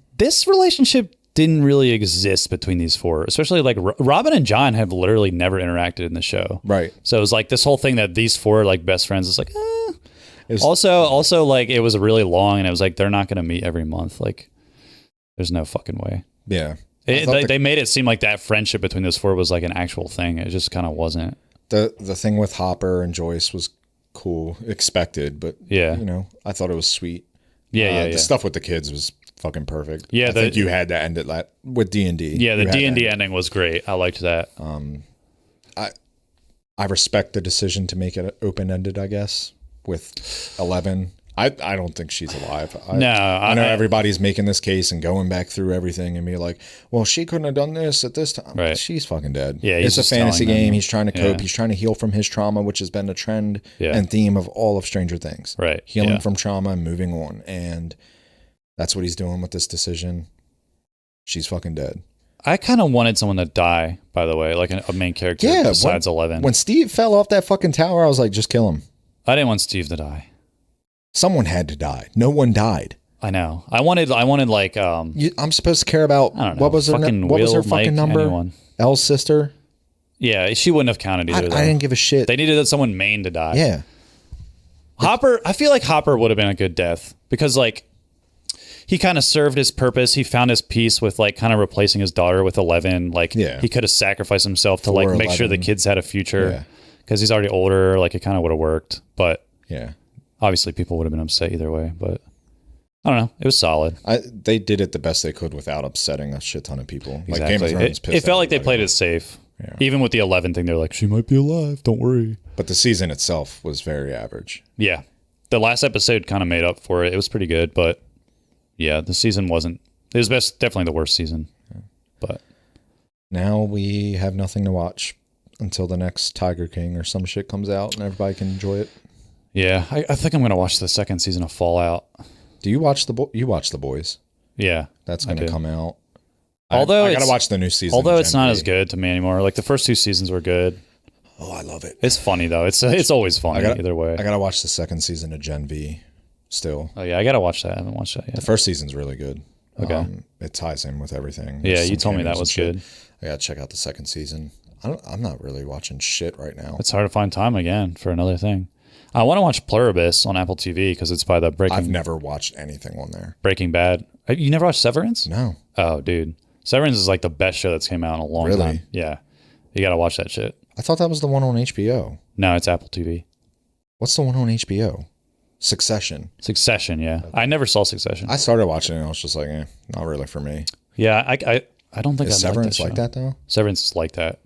relationship didn't really exist between these 4, especially like Robin and John have literally never interacted in the show, right? So it was like this whole thing that these 4 are like best friends. It's like, also like it was really long, and it was like they're not going to meet every month. Like, there's no fucking way. Yeah, they made it seem like that friendship between those 4 was like an actual thing. It just kind of wasn't. The thing with Hopper and Joyce was cool, expected, but Yeah. you know, I thought it was sweet. Yeah, The stuff with the kids was fucking perfect. Yeah, I think you had to end it with D&D. Yeah, the D&D ending was great. I liked that. I respect the decision to make it open-ended, I guess, with 11. I don't think she's alive. I know everybody's making this case and going back through everything and be like, well, she couldn't have done this at this time. Right. She's fucking dead. Yeah, it's a fantasy game. He's trying to cope. Yeah. He's trying to heal from his trauma, which has been a trend Yeah. and theme of all of Stranger Things. Right. Healing Yeah. from trauma and moving on. And that's what he's doing with this decision. She's fucking dead. I kind of wanted someone to die, by the way, like a main character besides 11. When Steve fell off that fucking tower, I was like, just kill him. I didn't want Steve to die. Someone had to die. No one died. I know. I wanted like I'm supposed to care about I don't know, what was her fucking Mike, number? anyone. Elle's sister. Yeah, she wouldn't have counted either. I didn't give a shit. They needed someone main to die. Yeah. Hopper, I feel like Hopper would have been a good death because like he kind of served his purpose. He found his peace with like kind of replacing his daughter with 11. Like he could have sacrificed himself to like make sure the kids had a future because he's already older. Like it kind of would have worked, but yeah, obviously people would have been upset either way, but I don't know. It was solid. They did it the best they could without upsetting a shit ton of people. Exactly. Like Game of Thrones it felt like they played it safe. Yeah. Even with the 11 thing, they're like, she might be alive. Don't worry. But the season itself was very average. Yeah. The last episode kind of made up for it. It was pretty good, but yeah, the season wasn't. It was definitely the worst season. Yeah. But now we have nothing to watch until the next Tiger King or some shit comes out and everybody can enjoy it. Yeah, I think I'm going to watch the second season of Fallout. Do you watch you watch The Boys? Yeah. That's going to come out. Although I got to watch the new season. Although it's not as good to me anymore. Like the first two seasons were good. Oh, I love it. It's funny though. It's always funny either way. I got to watch the second season of Gen V still. Oh yeah, I got to watch that. I haven't watched that yet. The first season's really good. Okay. It ties in with everything. Yeah, you told me that was good. I got to check out the second season. I'm not really watching shit right now. It's hard to find time again for another thing. I want to watch Pluribus on Apple TV because it's by the I've never watched anything on there. Breaking Bad. You never watched Severance? No. Oh, dude. Severance is like the best show that's came out in a long time. Yeah. You got to watch that shit. I thought that was the one on HBO. No, it's Apple TV. What's the one on HBO? Succession. Succession, yeah. I never saw Succession. I started watching it and I was just like, not really for me. Yeah, I don't think Is Severance like that though? Severance is like that.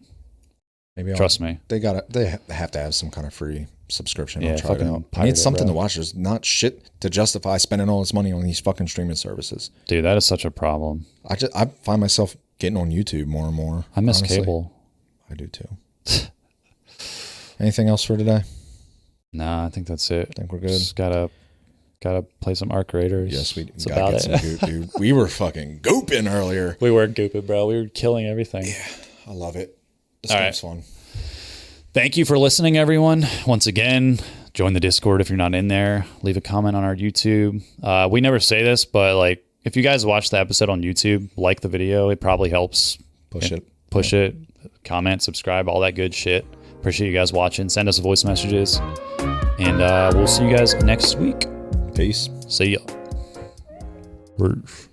Maybe Trust me. They have to have some kind of free subscription. Yeah, I'll try it out. I need something to watch. There's not shit to justify spending all this money on these fucking streaming services. Dude, that is such a problem. I find myself getting on YouTube more and more. I miss cable. I do too. Anything else for today? Nah, I think that's it. I think we're good. Just gotta play some Arc Raiders. Yes, we gotta get some goop, dude. We were fucking gooping earlier. We were gooping, bro. We were killing everything. Yeah, I love it. This All game's fun. Thank you for listening, everyone. Once again, join the Discord if you're not in there. Leave a comment on our YouTube. We never say this, but like, if you guys watch the episode on YouTube, like the video, it probably helps. Push it. Comment, subscribe, all that good shit. Appreciate you guys watching. Send us voice messages. And we'll see you guys next week. Peace. See ya. Peace.